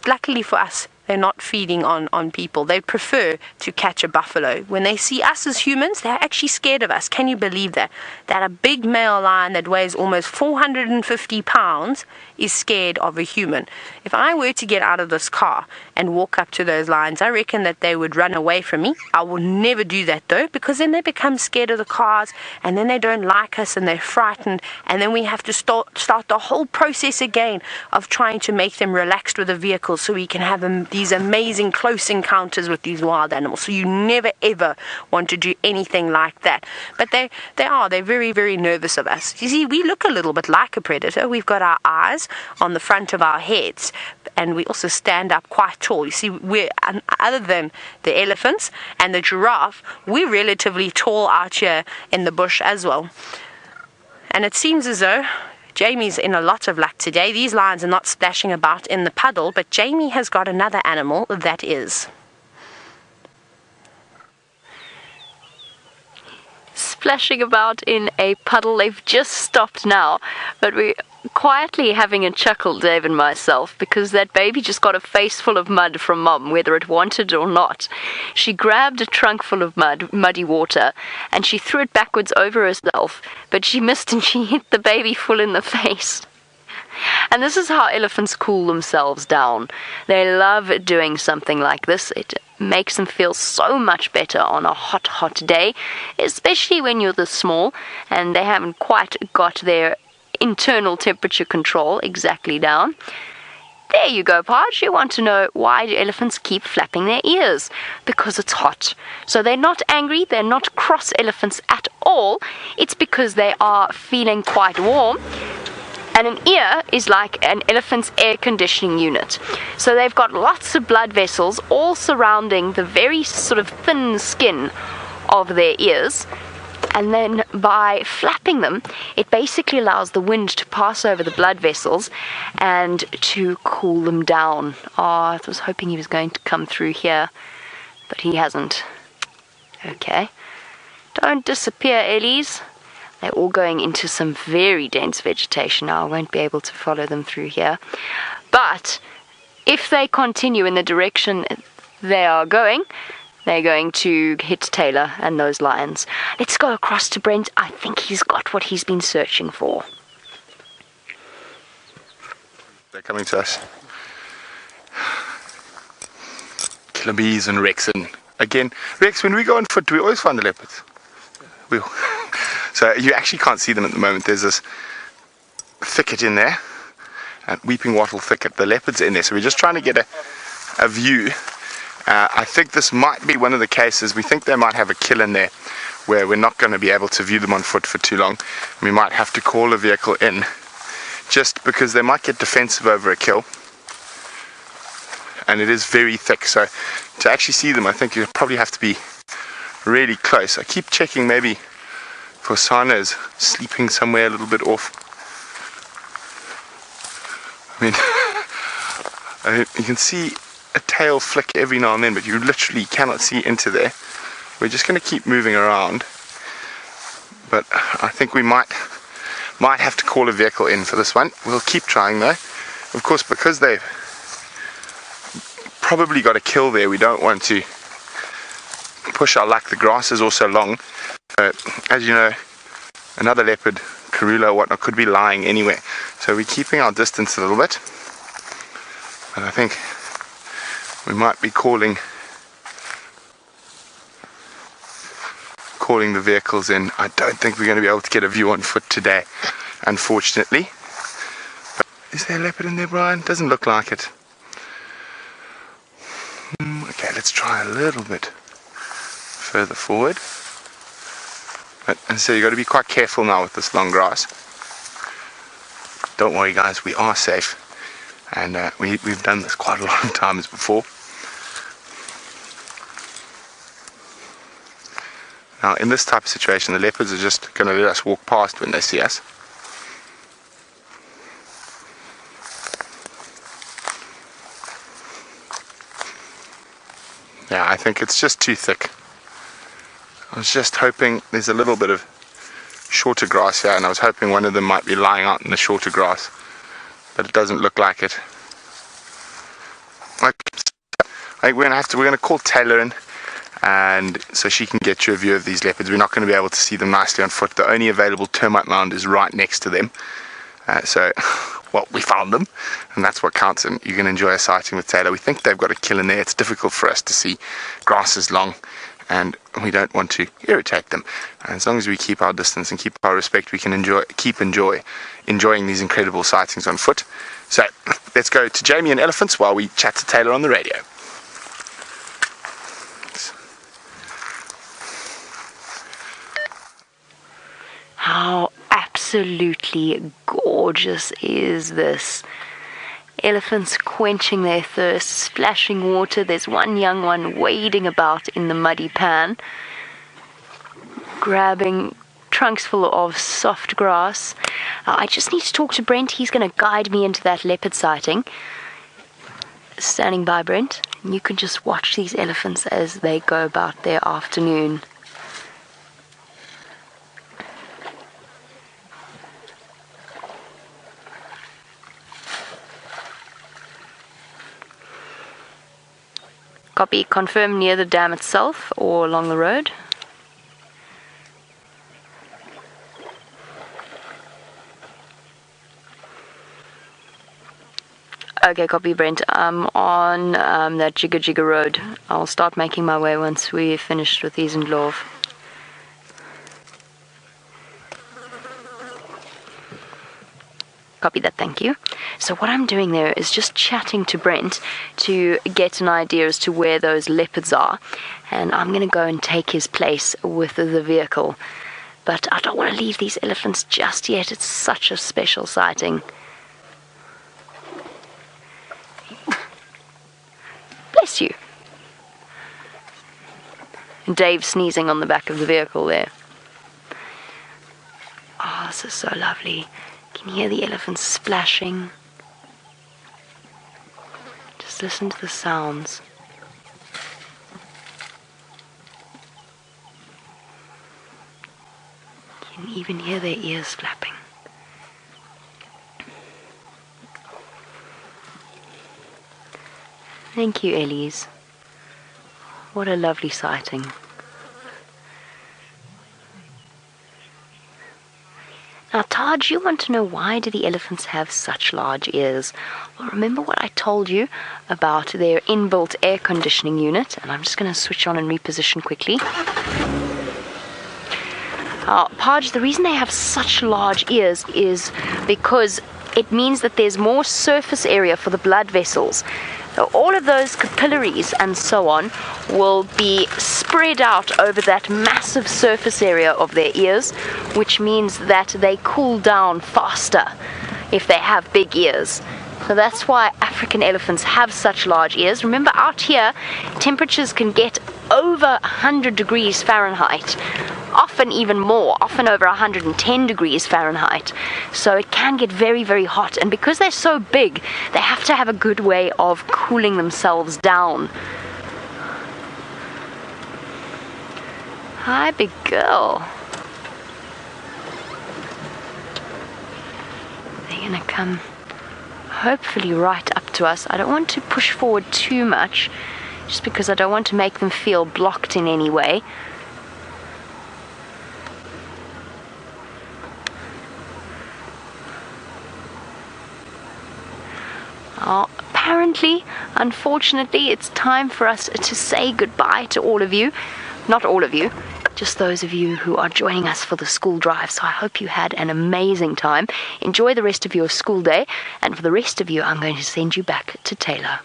luckily for us, they're not feeding on people. They prefer to catch a buffalo. When they see us as humans, they're actually scared of us. Can you believe that? That a big male lion that weighs almost 450 pounds is scared of a human. If I were to get out of this car and walk up to those lions, I reckon that they would run away from me. I will never do that though, because then they become scared of the cars, and then they don't like us and they're frightened, and then we have to start the whole process again of trying to make them relaxed with the vehicle so we can have these amazing close encounters with these wild animals. So you never ever want to do anything like that. But they're very, very nervous of us. You see, we look a little bit like a predator. We've got our eyes on the front of our heads, and we also stand up quite tall. You see, other than the elephants and the giraffe, we're relatively tall out here in the bush as well. And it seems as though Jamie's in a lot of luck today. These lions are not splashing about in the puddle, but Jamie has got another animal that is. Splashing about in a puddle. They've just stopped now, but we're quietly having a chuckle, Dave and myself, because that baby just got a face full of mud from Mom, whether it wanted or not. She grabbed a trunk full of muddy water, and she threw it backwards over herself, but she missed and she hit the baby full in the face. And this is how elephants cool themselves down. They love doing something like this. It makes them feel so much better on a hot, hot day, especially when you're this small and they haven't quite got their internal temperature control exactly down. There you go, Podge. You want to know why do elephants keep flapping their ears? Because it's hot. So they're not angry, they're not cross elephants at all. It's because they are feeling quite warm. And an ear is like an elephant's air conditioning unit. So they've got lots of blood vessels all surrounding the very sort of thin skin of their ears. And then by flapping them, it basically allows the wind to pass over the blood vessels and to cool them down. Oh, I was hoping he was going to come through here, but he hasn't. Okay. Don't disappear, Ellies. They're all going into some very dense vegetation now. I won't be able to follow them through here. But if they continue in the direction they are going, they're going to hit Tayla and those lions. Let's go across to Brent. I think he's got what he's been searching for. They're coming to us. Killer bees and Rex. And again, Rex, when we go on foot, do we always find the leopards? So you actually can't see them at the moment. There's this thicket in there, a weeping wattle thicket. The leopards are in there. So we're just trying to get a view. I think this might be one of the cases. We think they might have a kill in there where we're not going to be able to view them on foot for too long. We might have to call a vehicle in just because they might get defensive over a kill. And it is very thick, so to actually see them I think you probably have to be really close. I keep checking maybe for Sana's sleeping somewhere a little bit off. I mean, you can see a tail flick every now and then, but you literally cannot see into there. We're just going to keep moving around, but I think we might have to call a vehicle in for this one. We'll keep trying though. Of course, because they've probably got a kill there, we don't want to push our luck. The grass is also long, so as you know, another leopard, Karula or whatnot, could be lying anywhere, so we're keeping our distance a little bit. And I think we might be calling the vehicles in. I don't think we're going to be able to get a view on foot today, unfortunately. But is there a leopard in there, Brian? Doesn't look like it. Okay, let's try a little bit further forward. And so you've got to be quite careful now with this long grass. Don't worry guys, we are safe. And we've done this quite a lot of times before. Now in this type of situation, the leopards are just going to let us walk past when they see us. Yeah, I think it's just too thick. I was just hoping there's a little bit of shorter grass here, and I was hoping one of them might be lying out in the shorter grass, but it doesn't look like it. I think we're going to call Tayla in, and so she can get you a view of these leopards. We're not going to be able to see them nicely on foot. The only available termite mound is right next to them. Well, we found them, and that's what counts, and you can enjoy a sighting with Tayla. We think they've got a kill in there. It's difficult for us to see. Grass is long, and we don't want to irritate them. And as long as we keep our distance and keep our respect, we can enjoying these incredible sightings on foot. So let's go to Jamie and elephants while we chat to Tayla on the radio. How absolutely gorgeous is this? Elephants quenching their thirst, splashing water. There's one young one wading about in the muddy pan, grabbing trunks full of soft grass. I just need to talk to Brent. He's going to guide me into that leopard sighting. Standing by, Brent. You can just watch these elephants as they go about their afternoon. Copy. Confirm near the dam itself or along the road. Okay, copy, Brent. I'm on that Jigga road. I'll start making my way once we're finished with these in Love. Copy that, thank you. So what I'm doing there is just chatting to Brent to get an idea as to where those leopards are. And I'm going to go and take his place with the vehicle. But I don't want to leave these elephants just yet. It's such a special sighting. Bless you. And Dave sneezing on the back of the vehicle there. Oh, this is so lovely. You can hear the elephants splashing. Just listen to the sounds. You can even hear their ears flapping. Thank you, Ellies. What a lovely sighting. Now, Taj, you want to know why do the elephants have such large ears? Well, remember what I told you about their inbuilt air conditioning unit? And I'm just going to switch on and reposition quickly. Paj, the reason they have such large ears is because it means that there's more surface area for the blood vessels. So all of those capillaries and so on will be spread out over that massive surface area of their ears, which means that they cool down faster if they have big ears. So that's why African elephants have such large ears. Remember, out here, temperatures can get over 100 degrees Fahrenheit. Often even more, often over 110 degrees Fahrenheit. So it can get very, very hot. And because they're so big, they have to have a good way of cooling themselves down. Hi, big girl. They're going to come hopefully right up to us. I don't want to push forward too much, just because I don't want to make them feel blocked in any way. Apparently, unfortunately, it's time for us to say goodbye to all of you. Not all of you, just those of you who are joining us for the school drive. So I hope you had an amazing time. Enjoy the rest of your school day. And for the rest of you, I'm going to send you back to Tayla.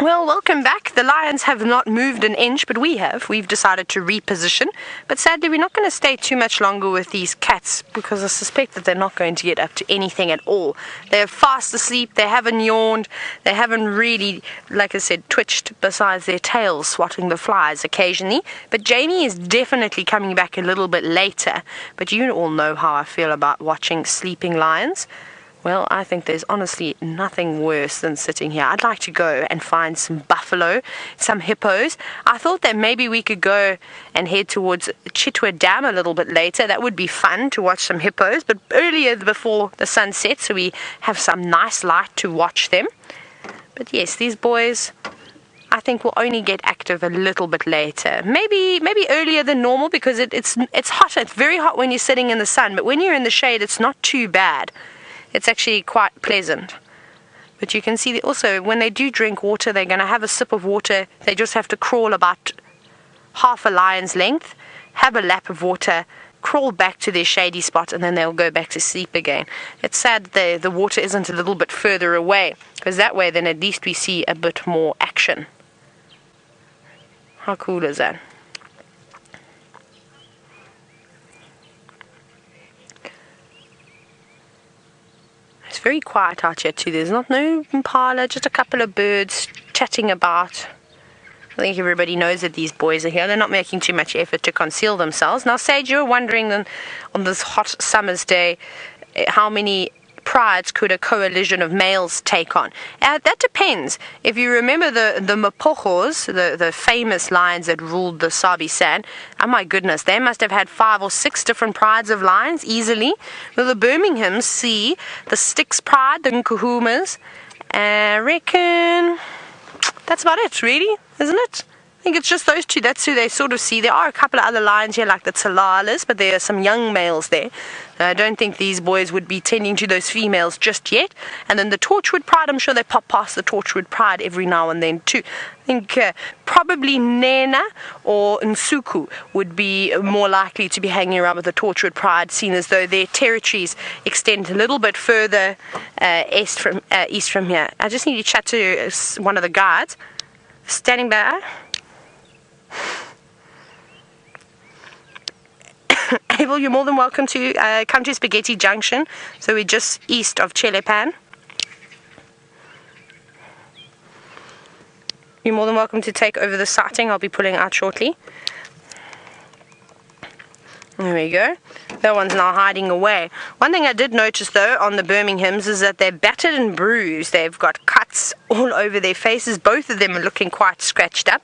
Well, welcome back. The lions have not moved an inch, but we have. We've decided to reposition. But sadly, we're not going to stay too much longer with these cats because I suspect that they're not going to get up to anything at all. They're fast asleep. They haven't yawned. They haven't really, like I said, twitched besides their tails swatting the flies occasionally. But Jamie is definitely coming back a little bit later. But you all know how I feel about watching sleeping lions. Well, I think there's honestly nothing worse than sitting here. I'd like to go and find some buffalo, some hippos. I thought that maybe we could go and head towards Chitwa Dam a little bit later. That would be fun to watch some hippos, but earlier before the sun sets, so we have some nice light to watch them. But yes, these boys, I think, will only get active a little bit later. Maybe earlier than normal because it's hot. It's very hot when you're sitting in the sun, but when you're in the shade, it's not too bad. It's actually quite pleasant. But you can see that also when they do drink water, they're going to have a sip of water. They just have to crawl about half a lion's length, have a lap of water, crawl back to their shady spot, and then they'll go back to sleep again. It's sad that the water isn't a little bit further away, because that way then at least we see a bit more action. How cool is that? It's very quiet out here too. There's no impala, just a couple of birds chatting about. I think everybody knows that these boys are here. They're not making too much effort to conceal themselves. Now, Sage, you're wondering then, on this hot summer's day, how many prides could a coalition of males take on? That depends. If you remember the Mapojos, the famous lions that ruled the Sabi Sand, oh my goodness, they must have had 5 or 6 different prides of lions easily. Well, the Birmingham see the Styx pride, the Nkuhumas, I reckon that's about it, really, isn't it? I think it's just those two. That's who they sort of see. There are a couple of other lions here, like the Talalas, but there are some young males there. I don't think these boys would be tending to those females just yet. And then the Torchwood Pride, I'm sure they pop past the Torchwood Pride every now and then too. I think probably Nena or Nsuku would be more likely to be hanging around with the Torchwood Pride, seen as though their territories extend a little bit further east from here. I just need to chat to one of the guides. Standing by. Abel, you're more than welcome to come to Spaghetti Junction. So we're just east of Chelepan. You're more than welcome to take over the sighting. I'll be pulling out shortly. There we go. That one's now hiding away. One thing I did notice though on the Birminghams is that they're battered and bruised. They've got cuts all over their faces. Both of them are looking quite scratched up.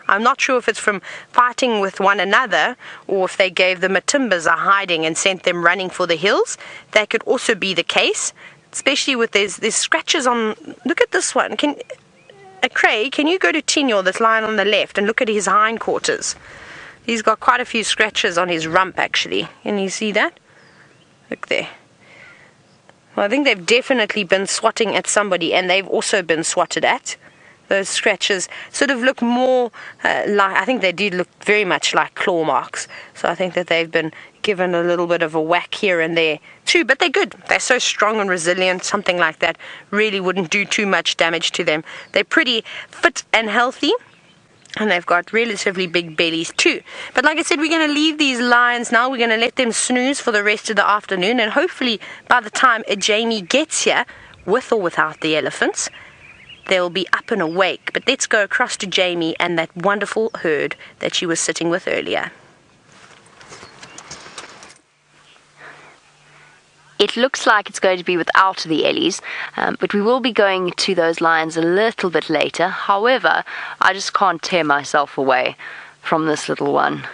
I'm not sure if it's from fighting with one another or if they gave the Matimbas a hiding and sent them running for the hills. That could also be the case, especially with there's scratches on. Look at this one. Craig, can you go to Tinyo that's lying on the left and look at his hindquarters? He's got quite a few scratches on his rump actually. Can you see that? Look there. Well, I think they've definitely been swatting at somebody, and they've also been swatted at. Those scratches sort of look more I think they do look very much like claw marks. So I think that they've been given a little bit of a whack here and there too. But they're good. They're so strong and resilient. Something like that really wouldn't do too much damage to them. They're pretty fit and healthy. And they've got relatively big bellies too. But like I said, we're going to leave these lions now. We're going to let them snooze for the rest of the afternoon. And hopefully by the time Jamie gets here, with or without the elephants, they'll be up and awake. But let's go across to Jamie and that wonderful herd that she was sitting with earlier. It looks like it's going to be without the Ellies, but we will be going to those lions a little bit later. However, I just can't tear myself away from this little one.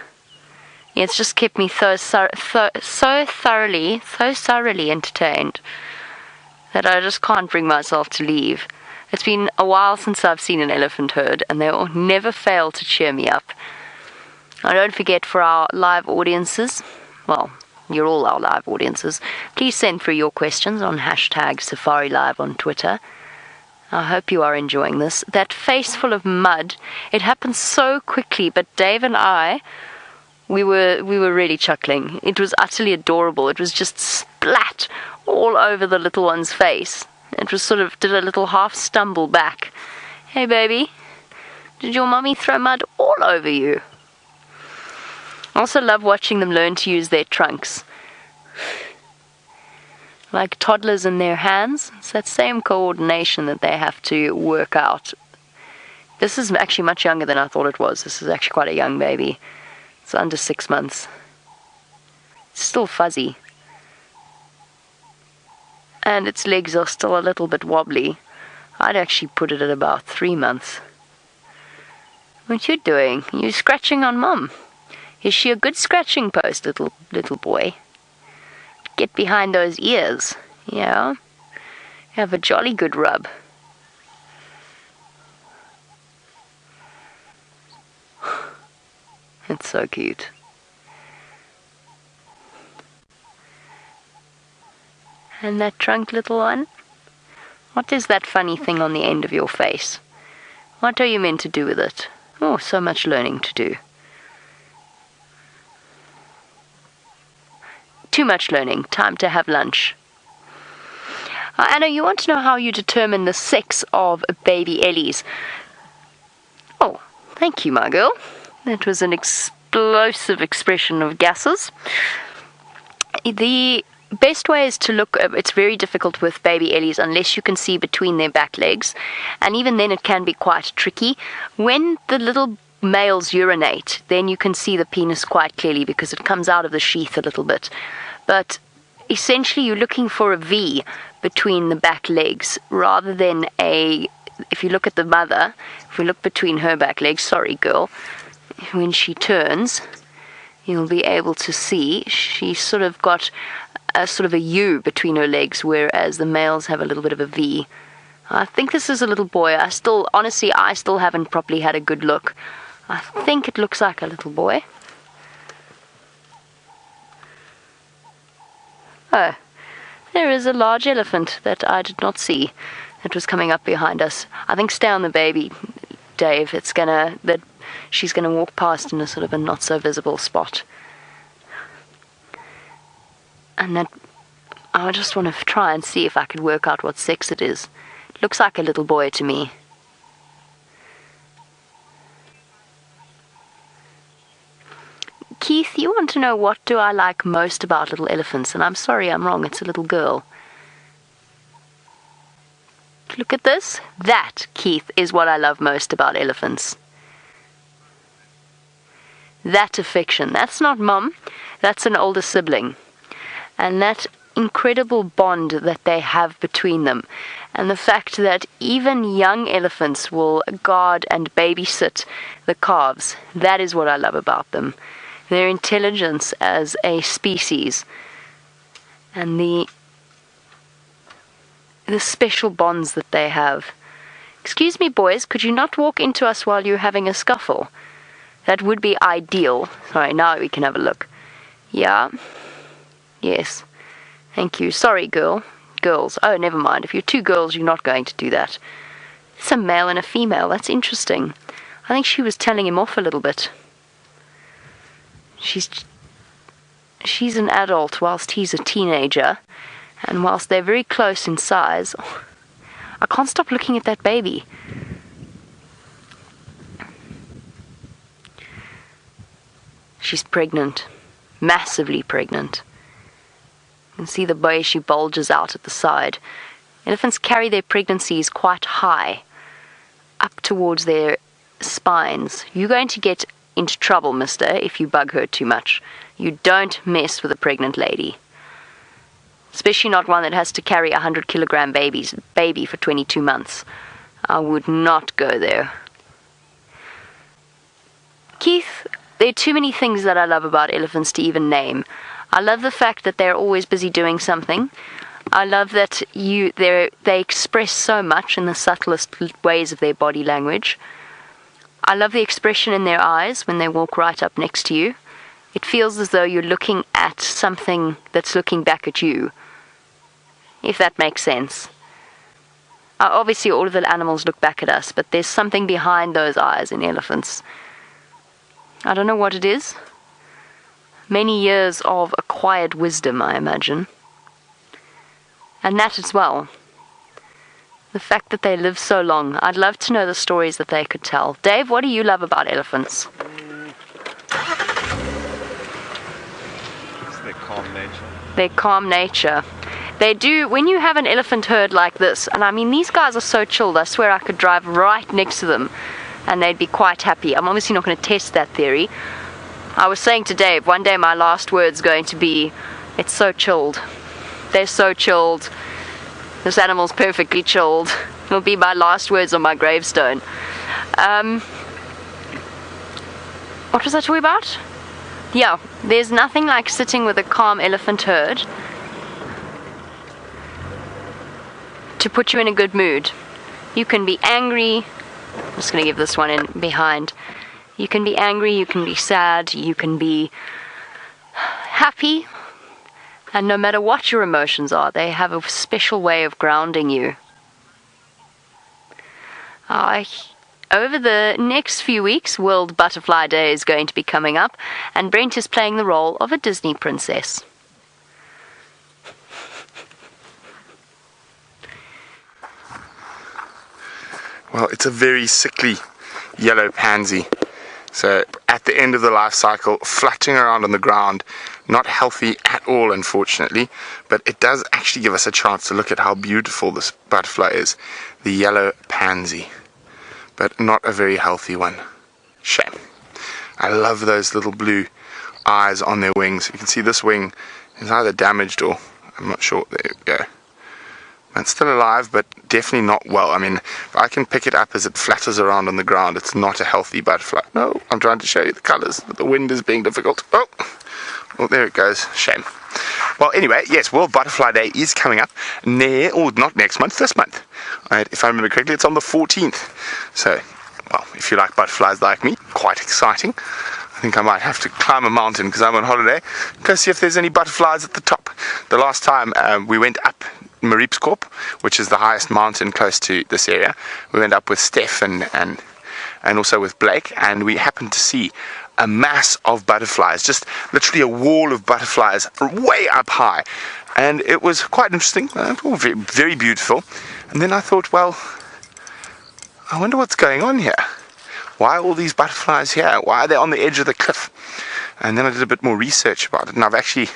It's just kept me so thoroughly entertained that I just can't bring myself to leave. It's been a while since I've seen an elephant herd, and they will never fail to cheer me up. Now, don't forget, for our live audiences, well, you're all our live audiences, please send through your questions on #SafariLive on Twitter. I hope you are enjoying this. That face full of mud, it happens so quickly, but Dave and I, we were really chuckling. It was utterly adorable. It was just splat all over the little one's face. It was sort of did a little half stumble back. Hey baby, did your mummy throw mud all over you? I also love watching them learn to use their trunks. Like toddlers in their hands, it's that same coordination that they have to work out. This is actually much younger than I thought it was. This is actually quite a young baby. It's under 6 months. It's still fuzzy. And its legs are still a little bit wobbly. I'd actually put it at about 3 months. What you doing? You scratching on Mum? Is she a good scratching post, little boy? Get behind those ears, yeah? Have a jolly good rub. It's so cute. And that trunk, little one? What is that funny thing on the end of your face? What are you meant to do with it? Oh, so much learning to do. Too much learning. Time to have lunch. Anna, you want to know how you determine the sex of baby Ellies? Oh, thank you, my girl. That was an explosive expression of gases. The best way is to look. It's very difficult with baby Ellies unless you can see between their back legs, and even then it can be quite tricky. When the little males urinate, then you can see the penis quite clearly because it comes out of the sheath a little bit. But essentially you're looking for a V between the back legs rather than a. If you look at the mother, if we look between her back legs, sorry girl, when she turns, you'll be able to see she's sort of got a sort of a U between her legs, whereas the males have a little bit of a V. I think this is a little boy. I still haven't properly had a good look. I think it looks like a little boy. Oh, there is a large elephant that I did not see. It was coming up behind us. I think stay on the baby, Dave. She's gonna walk past in a sort of a not so visible spot. And that I just want to try and see if I could work out what sex it is. It looks like a little boy to me. Keith, you want to know what do I like most about little elephants? And I'm sorry, I'm wrong. It's a little girl. Look at this. That, Keith, is what I love most about elephants. That affection. That's not mum. That's an older sibling. And that incredible bond that they have between them. And the fact that even young elephants will guard and babysit the calves. That is what I love about them. Their intelligence as a species. And the special bonds that they have. Excuse me, boys, could you not walk into us while you're having a scuffle? That would be ideal. Sorry, now we can have a look. Yeah. Yes. Thank you. Sorry, girls. Oh, never mind. If you're two girls, you're not going to do that. It's a male and a female. That's interesting. I think she was telling him off a little bit. She's an adult whilst he's a teenager. And whilst they're very close in size, I can't stop looking at that baby. She's pregnant. Massively pregnant. You can see the way she bulges out at the side. Elephants carry their pregnancies quite high, up towards their spines. You're going to get into trouble, mister, if you bug her too much. You don't mess with a pregnant lady. Especially not one that has to carry a 100-kilogram baby for 22 months. I would not go there. Keith, there are too many things that I love about elephants to even name. I love the fact that they're always busy doing something. I love that they express so much in the subtlest ways of their body language. I love the expression in their eyes when they walk right up next to you. It feels as though you're looking at something that's looking back at you. If that makes sense. Obviously, all of the animals look back at us, but there's something behind those eyes in elephants. I don't know what it is. Many years of acquired wisdom, I imagine. And that as well. The fact that they live so long. I'd love to know the stories that they could tell. Dave, what do you love about elephants? It's their calm nature. Their calm nature. They do, when you have an elephant herd like this, and I mean these guys are so chilled, I swear I could drive right next to them and they'd be quite happy. I'm obviously not going to test that theory. I was saying to Dave, one day my last word's going to be, it's so chilled. They're so chilled. This animal's perfectly chilled. It'll be my last words on my gravestone. What was I talking about? Yeah, there's nothing like sitting with a calm elephant herd to put you in a good mood. You can be angry. I'm just going to give this one in behind. You can be angry, you can be sad, you can be happy. And no matter what your emotions are, they have a special way of grounding you. Over the next few weeks, World Butterfly Day is going to be coming up, and Brent is playing the role of a Disney princess. Well, it's a very sickly yellow pansy. So at the end of the life cycle, fluttering around on the ground, not healthy at all, unfortunately, but it does actually give us a chance to look at how beautiful this butterfly is, the yellow pansy, but not a very healthy one. Shame. I love those little blue eyes on their wings. You can see this wing is either damaged or I'm not sure. There we go. It's still alive, but definitely not well. I mean, if I can pick it up as it flutters around on the ground, it's not a healthy butterfly. No, I'm trying to show you the colours, but the wind is being difficult. Oh, there it goes. Shame. Well, anyway, yes, World Butterfly Day is coming up. Not next month, this month. If I remember correctly, it's on the 14th. So, well, if you like butterflies like me, quite exciting. I think I might have to climb a mountain because I'm on holiday. Go see if there's any butterflies at the top. The last time we went up Mariepskorp, which is the highest mountain close to this area, we went up with Steph and also with Blake, and we happened to see a mass of butterflies, just literally a wall of butterflies way up high. And it was quite interesting, very, very beautiful. And then I thought, well, I wonder what's going on here. Why are all these butterflies here? Why are they on the edge of the cliff? And then I did a bit more research about it, and I've actually,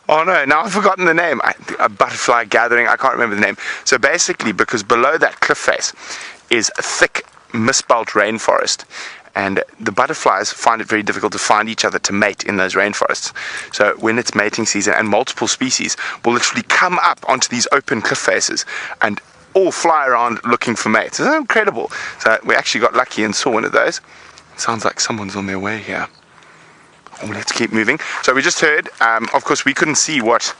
oh no, now I've forgotten the name. A butterfly gathering, I can't remember the name. So basically, because below that cliff face is a thick misspelt rainforest, and the butterflies find it very difficult to find each other to mate in those rainforests. So when it's mating season, and multiple species will literally come up onto these open cliff faces and all fly around looking for mates. Isn't that incredible? So we actually got lucky and saw one of those. It sounds like someone's on their way here. Oh, let's keep moving. So we just heard, of course we couldn't see what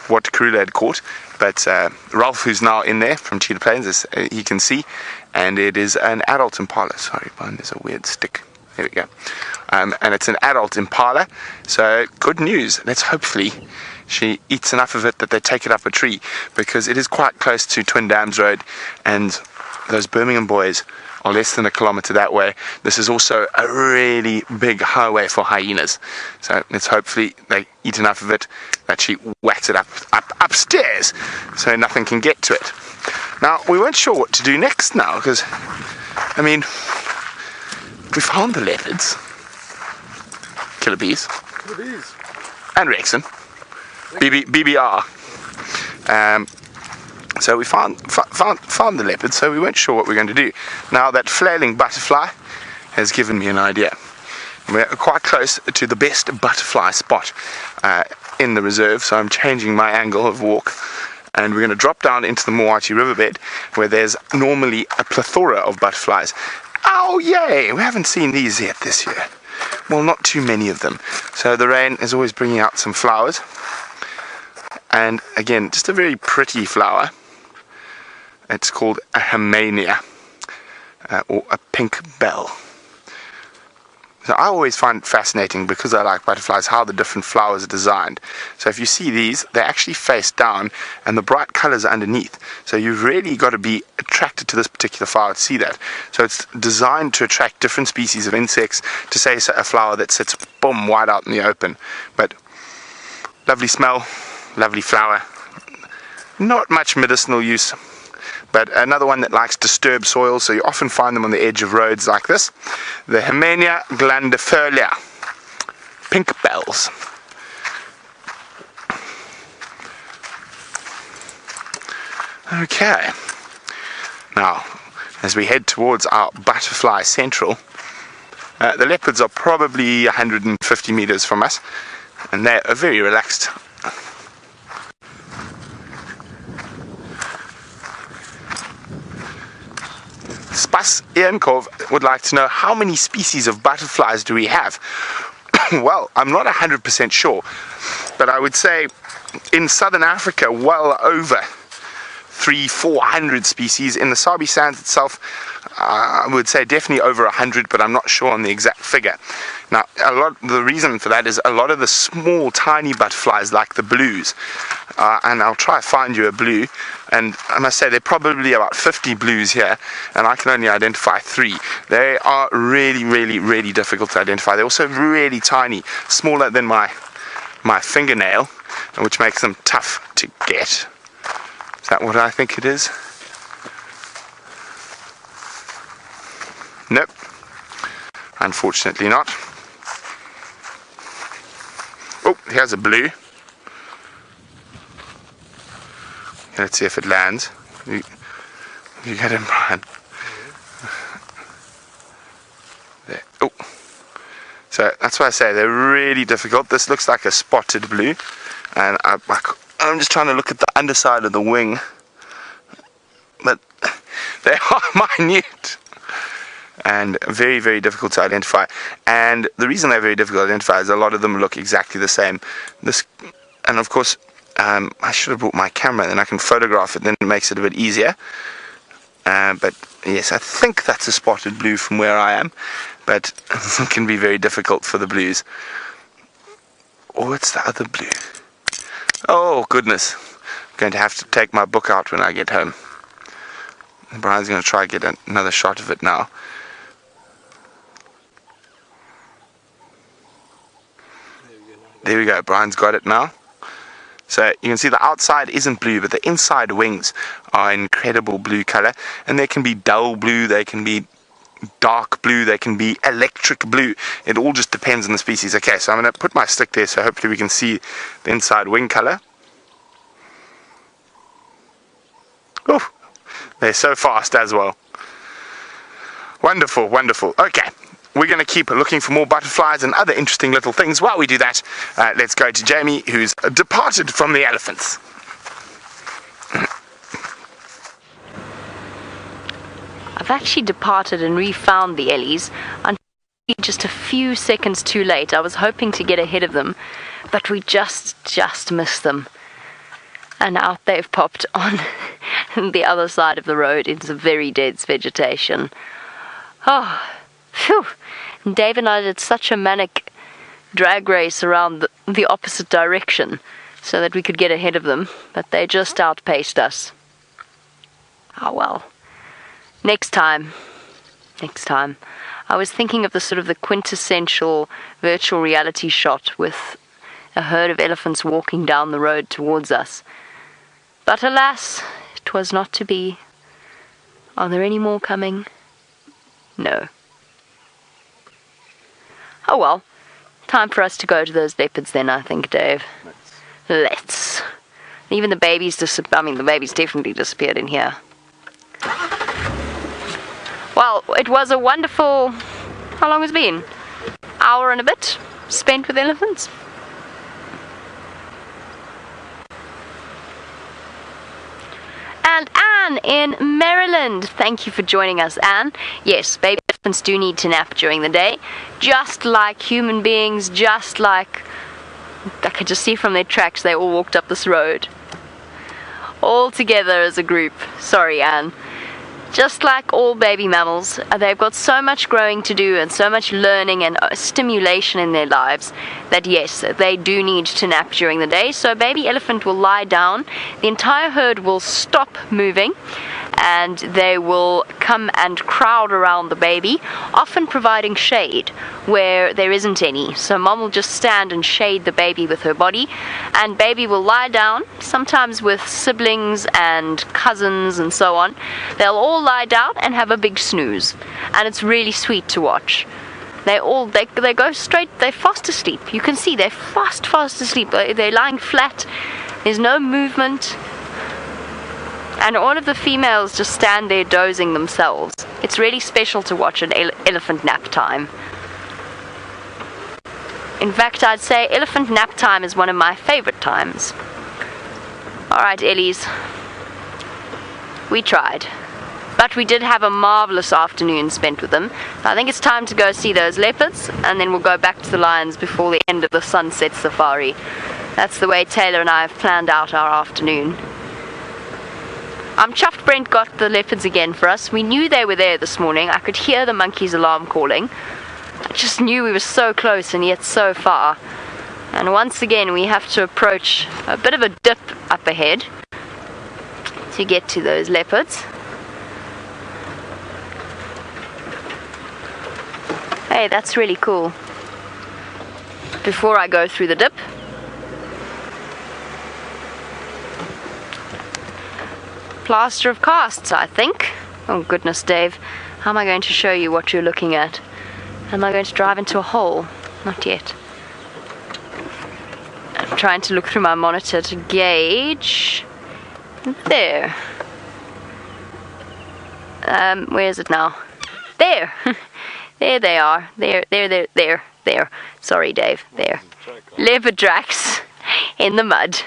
Karula had caught, but Ralph, who's now in there from Cheetah Plains, he can see, and it is an adult impala. Sorry, there's a weird stick. There we go. And it's an adult impala, so good news. Let's hopefully she eats enough of it that they take it up a tree, because it is quite close to Twin Dams Road, and those Birmingham boys are less than a kilometre that way. This is also a really big highway for hyenas, so let's hopefully they eat enough of it that she whacks it upstairs so nothing can get to it. Now, we weren't sure what to do next now, because, I mean, we found the leopards, killer bees, and Rexon, BBR. So we found the leopard, so we weren't sure what we were going to do. Now that flailing butterfly has given me an idea. We're quite close to the best butterfly spot in the reserve, so I'm changing my angle of walk, and we're going to drop down into the Moati riverbed, where there's normally a plethora of butterflies. Oh yay! We haven't seen these yet this year. Well, not too many of them. So the rain is always bringing out some flowers. And again, just a very pretty flower. It's called a Hymania, or a pink bell. So I always find it fascinating, because I like butterflies, how the different flowers are designed. So if you see these, they actually face down, and the bright colors are underneath. So you've really got to be attracted to this particular flower to see that. So it's designed to attract different species of insects, to say a flower that sits boom wide out in the open. But lovely smell, lovely flower, not much medicinal use, but another one that likes disturbed soil, so you often find them on the edge of roads like this. The Hymania glandifolia, pink bells. Okay, now as we head towards our butterfly central, the leopards are probably 150 meters from us, and they are very relaxed. Spas Iankov would like to know, how many species of butterflies do we have? Well, I'm not 100% sure, but I would say in southern Africa, well over 300-400 species. In the Sabi Sands itself, I would say definitely over 100, but I'm not sure on the exact figure. Now, the reason for that is a lot of the small, tiny butterflies, like the blues, and I'll try to find you a blue, and I must say there are probably about 50 blues here, and I can only identify 3. They are really, really, really difficult to identify. They're also really tiny, smaller than my fingernail, which makes them tough to get. Is that what I think it is? Nope. Unfortunately not. Oh, here's a blue. Let's see if it lands. You get him, Brian. There. Oh. So that's why I say they're really difficult. This looks like a spotted blue, and I'm just trying to look at the underside of the wing, but they are minute and very, very difficult to identify. And the reason they're very difficult to identify is a lot of them look exactly the same. And of course, I should have brought my camera, then I can photograph it, then it makes it a bit easier. But yes, I think that's a spotted blue from where I am, but it can be very difficult for the blues. Oh, it's the other blue. Oh goodness, I'm going to have to take my book out when I get home. Brian's going to try and get another shot of it now. There we go, Brian's got it now. So you can see the outside isn't blue, but the inside wings are incredible blue color. And they can be dull blue, they can be dark blue, they can be electric blue. It all just depends on the species. Okay, so I'm going to put my stick there so hopefully we can see the inside wing color. Oh, they're so fast as well. Wonderful, wonderful. Okay. We're going to keep looking for more butterflies and other interesting little things. While we do that, let's go to Jamie, who's departed from the elephants. I've actually departed and refound the Ellies. Unfortunately, just a few seconds too late. I was hoping to get ahead of them, but we just missed them. And out they've popped on the other side of the road into very dense vegetation. Oh, phew. Dave and I did such a manic drag race around the opposite direction so that we could get ahead of them, but they just outpaced us. Oh well. Next time. I was thinking of the quintessential virtual reality shot with a herd of elephants walking down the road towards us. But alas, it was not to be. Are there any more coming? No. Oh well, time for us to go to those leopards then, I think, Dave. Let's. Even the babies the babies definitely disappeared in here. Well, it was a wonderful, how long has it been? Hour and a bit spent with elephants. And Anne in Maryland. Thank you for joining us, Anne. Yes, baby elephants do need to nap during the day, just like human beings, just like, I could just see from their tracks, they all walked up this road. All together as a group. Sorry, Anne. Just like all baby mammals, they've got so much growing to do and so much learning and stimulation in their lives that yes, they do need to nap during the day. So baby elephant will lie down, the entire herd will stop moving, and they will come and crowd around the baby, often providing shade where there isn't any. So mom will just stand and shade the baby with her body, and baby will lie down, sometimes with siblings and cousins and so on. They'll all lie down and have a big snooze, and it's really sweet to watch. They go straight, they're fast asleep. You can see they're fast asleep. They're lying flat, there's no movement, and all of the females just stand there dozing themselves. It's really special to watch an elephant nap time. In fact, I'd say elephant nap time is one of my favorite times. Alright, Ellies, we tried. But we did have a marvelous afternoon spent with them. I think it's time to go see those leopards, and then we'll go back to the lions before the end of the sunset safari. That's the way Tayla and I have planned out our afternoon. I'm chuffed Brent got the leopards again for us. We knew they were there this morning. I could hear the monkey's alarm calling. I just knew we were so close and yet so far. And once again we have to approach a bit of a dip up ahead to get to those leopards. Hey, that's really cool. Before I go through the dip, plaster of casts, I think. Oh goodness, Dave, how am I going to show you what you're looking at? Am I going to drive into a hole? Not yet. I'm trying to look through my monitor to gauge. There. Where is it now? There. There they are. There. Sorry, Dave. There. Leopard tracks in the mud.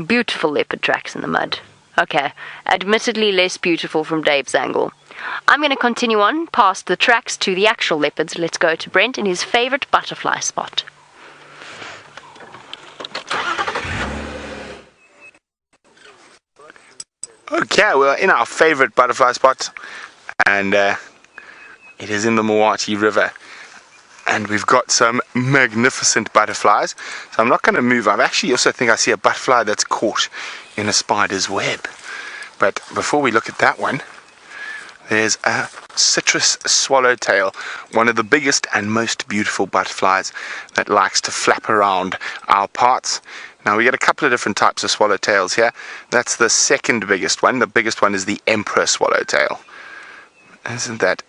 Beautiful leopard tracks in the mud. Okay. Admittedly less beautiful from Dave's angle. I'm going to continue on past the tracks to the actual leopards. Let's go to Brent in his favorite butterfly spot. Okay, we're in our favorite butterfly spot, and it is in the Mawati River, and we've got some magnificent butterflies. So I'm not going to move. I actually also think I see a butterfly that's caught in a spider's web. But before we look at that one, there's a citrus swallowtail, one of the biggest and most beautiful butterflies that likes to flap around our parts. Now we get a couple of different types of swallowtails here. That's the second biggest one. The biggest one is the emperor swallowtail. Isn't that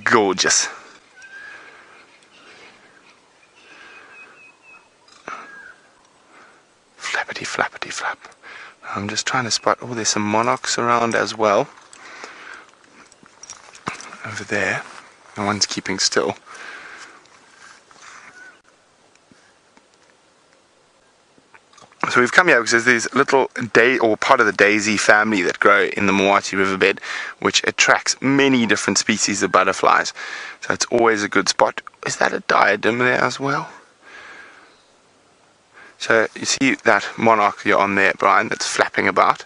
gorgeous? Flappity flappity flap. I'm just trying to spot, oh, there's some monarchs around as well. Over there. No one's keeping still. So we've come here because there's these little part of the daisy family that grow in the Mawati riverbed, which attracts many different species of butterflies. So it's always a good spot. Is that a diadem there as well? So you see that monarch you're on there, Brian, that's flapping about.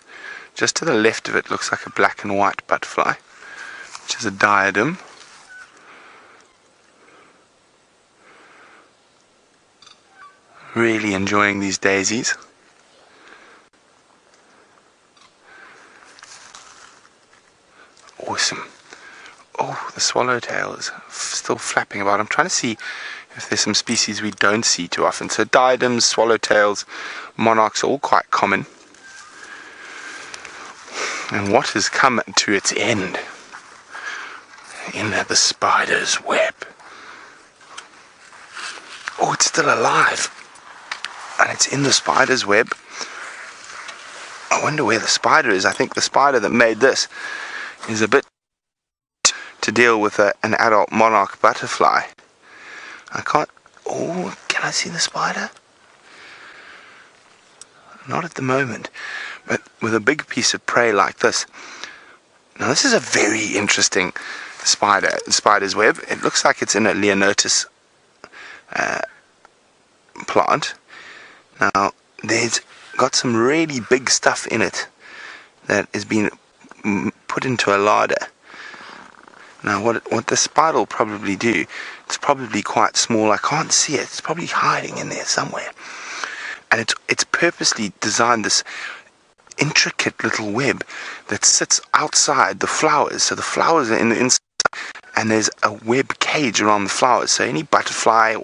Just to the left of it looks like a black and white butterfly, which is a diadem. Really enjoying these daisies. Awesome. Oh, the swallowtail is still flapping about. I'm trying to see if there's some species we don't see too often. So diadems, swallowtails, monarchs are all quite common. And what has come to its end? In the spider's web. Oh, it's still alive. And it's in the spider's web. I wonder where the spider is. I think the spider that made this is a bit to deal with an adult monarch butterfly. I can't... Oh, can I see the spider? Not at the moment. But with a big piece of prey like this... Now this is a very interesting spider's web. It looks like it's in a Leonotis plant. Now, there's got some really big stuff in it that has been put into a larder. Now, what the spider will probably do, it's probably quite small. I can't see it. It's probably hiding in there somewhere. And it's purposely designed this intricate little web that sits outside the flowers. So the flowers are in the inside, and there's a web cage around the flowers. So any butterfly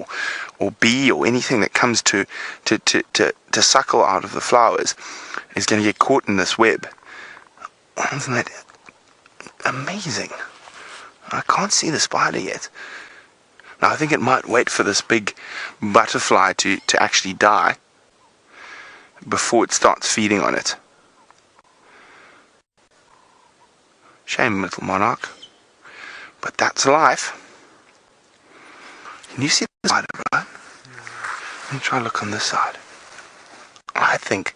or bee or anything that comes to suckle out of the flowers is going to get caught in this web. Isn't that amazing? I can't see the spider yet. Now I think it might wait for this big butterfly to actually die before it starts feeding on it. Shame, little monarch. But that's life. Can you see the spider, right? Let me try and look on this side. I think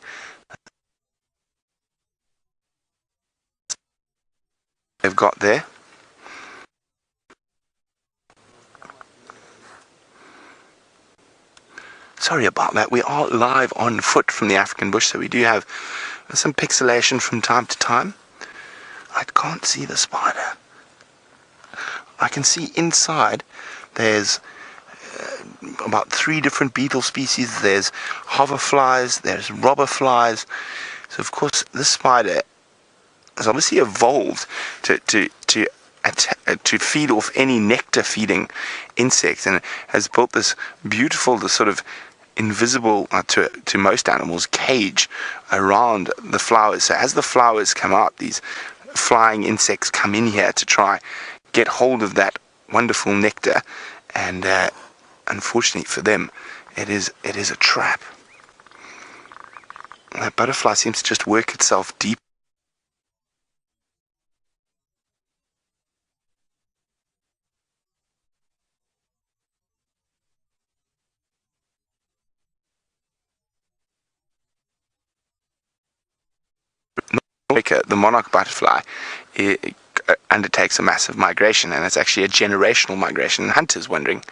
they've got there. Sorry about that. We are live on foot from the African bush, so we do have some pixelation from time to time. I can't see the spider. I can see inside there's about 3 different beetle species. There's hoverflies, there's robberflies. So of course this spider has obviously evolved to feed off any nectar feeding insects, and has built this beautiful, this sort of invisible to most animals cage around the flowers. So as the flowers come out, these flying insects come in here to try get hold of that wonderful nectar, and unfortunately for them, it is a trap. That butterfly seems to just work itself deep. The monarch butterfly undertakes a massive migration, and it's actually a generational migration. And hunters wondering,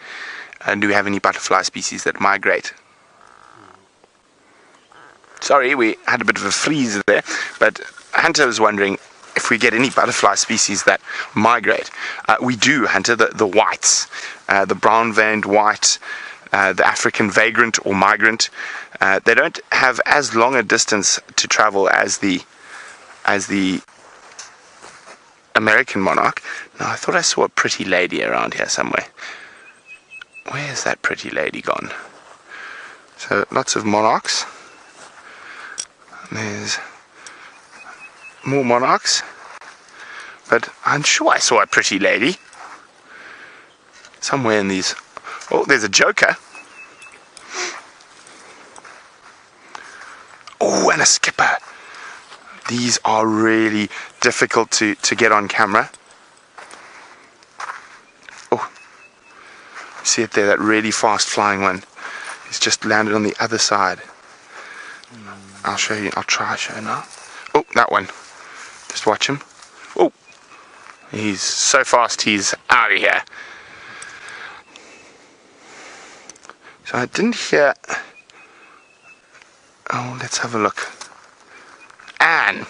do we have any butterfly species that migrate? Sorry, we had a bit of a freeze there, but Hunter was wondering if we get any butterfly species that migrate. We do, Hunter, the whites, the brown-veined white, the African vagrant or migrant. They don't have as long a distance to travel as the American monarch. Now, I thought I saw a pretty lady around here somewhere. Where's that pretty lady gone? So, lots of monarchs. There's more monarchs. But I'm sure I saw a pretty lady somewhere in these. Oh, there's a joker. Oh, and a skipper. These are really difficult to get on camera. Oh, see it there, that really fast flying one. He's just landed on the other side. I'll show you, I'll try to show you now. Oh, that one. Just watch him. Oh, he's so fast, he's out of here. So I didn't hear. Oh, let's have a look. Anne.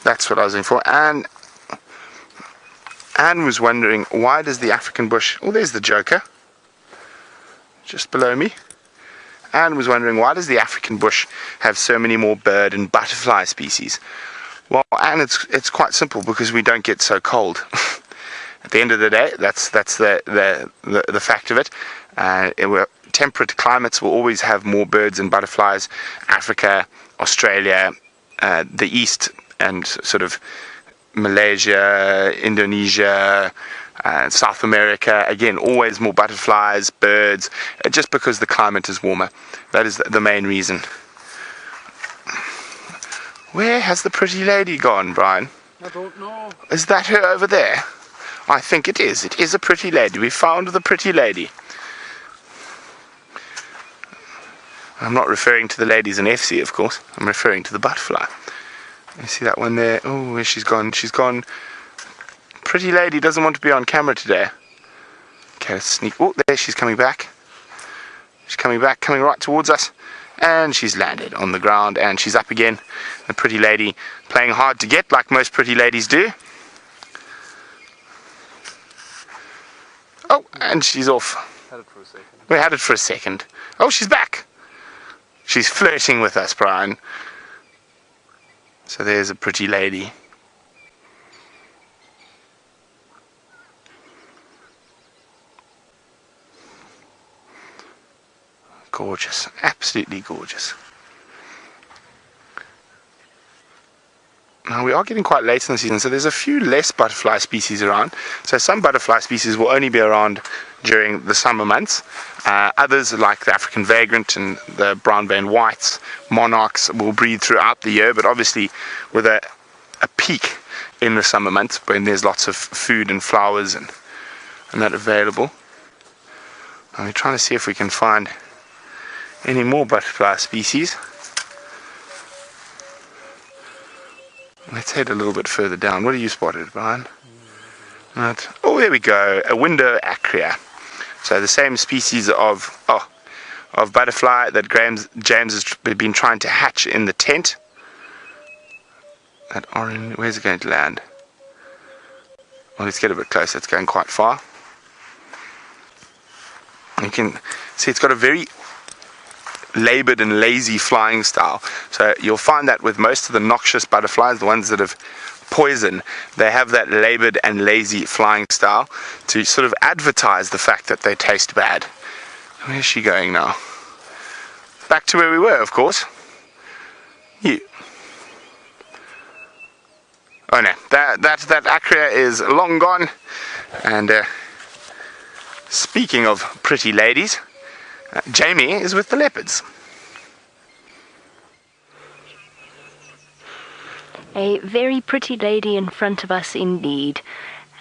That's what I was looking for. Anne was wondering, why does the African bush... Oh, there's the joker. Just below me. Anne was wondering, why does the African bush have so many more bird and butterfly species? Well, Anne, it's quite simple, because we don't get so cold. At the end of the day, that's the fact of it. Temperate climates will always have more birds and butterflies. Africa, Australia, the East, and sort of Malaysia, Indonesia, South America, again, always more butterflies, birds, just because the climate is warmer. That is the main reason. Where has the pretty lady gone, Brian? I don't know. Is that her over there? I think it is. It is a pretty lady. We found the pretty lady. I'm not referring to the ladies in FC, of course. I'm referring to the butterfly. You see that one there? Oh, where she's gone. She's gone. Pretty lady doesn't want to be on camera today. Okay, let's sneak. Oh, there she's coming back. She's coming back, coming right towards us. And she's landed on the ground, and she's up again. The pretty lady playing hard to get, like most pretty ladies do. Oh, and she's off. Had it for a second. We had it for a second. Oh, she's back. She's flirting with us, Brian. So there's a pretty lady. Gorgeous, absolutely gorgeous. Now we are getting quite late in the season, so there's a few less butterfly species around. So some butterfly species will only be around during the summer months. Others, like the African vagrant and the brown-veined whites, monarchs, will breed throughout the year, but obviously with a peak in the summer months when there's lots of food and flowers and that available. And we're trying to see if we can find any more butterfly species. Let's head a little bit further down. What have you spotted, Brian? Right. Oh, there we go. A window acrea. So the same species of butterfly that James has been trying to hatch in the tent. That orange. Where's it going to land? Well, let's get a bit closer. It's going quite far. You can see it's got a very labored and lazy flying style. So you'll find that with most of the noxious butterflies, the ones that have poison, they have that labored and lazy flying style to sort of advertise the fact that they taste bad. Where's she going now? Back to where we were, of course. You. Oh no, that acrea is long gone. And speaking of pretty ladies, Jamie is with the leopards. A very pretty lady in front of us indeed,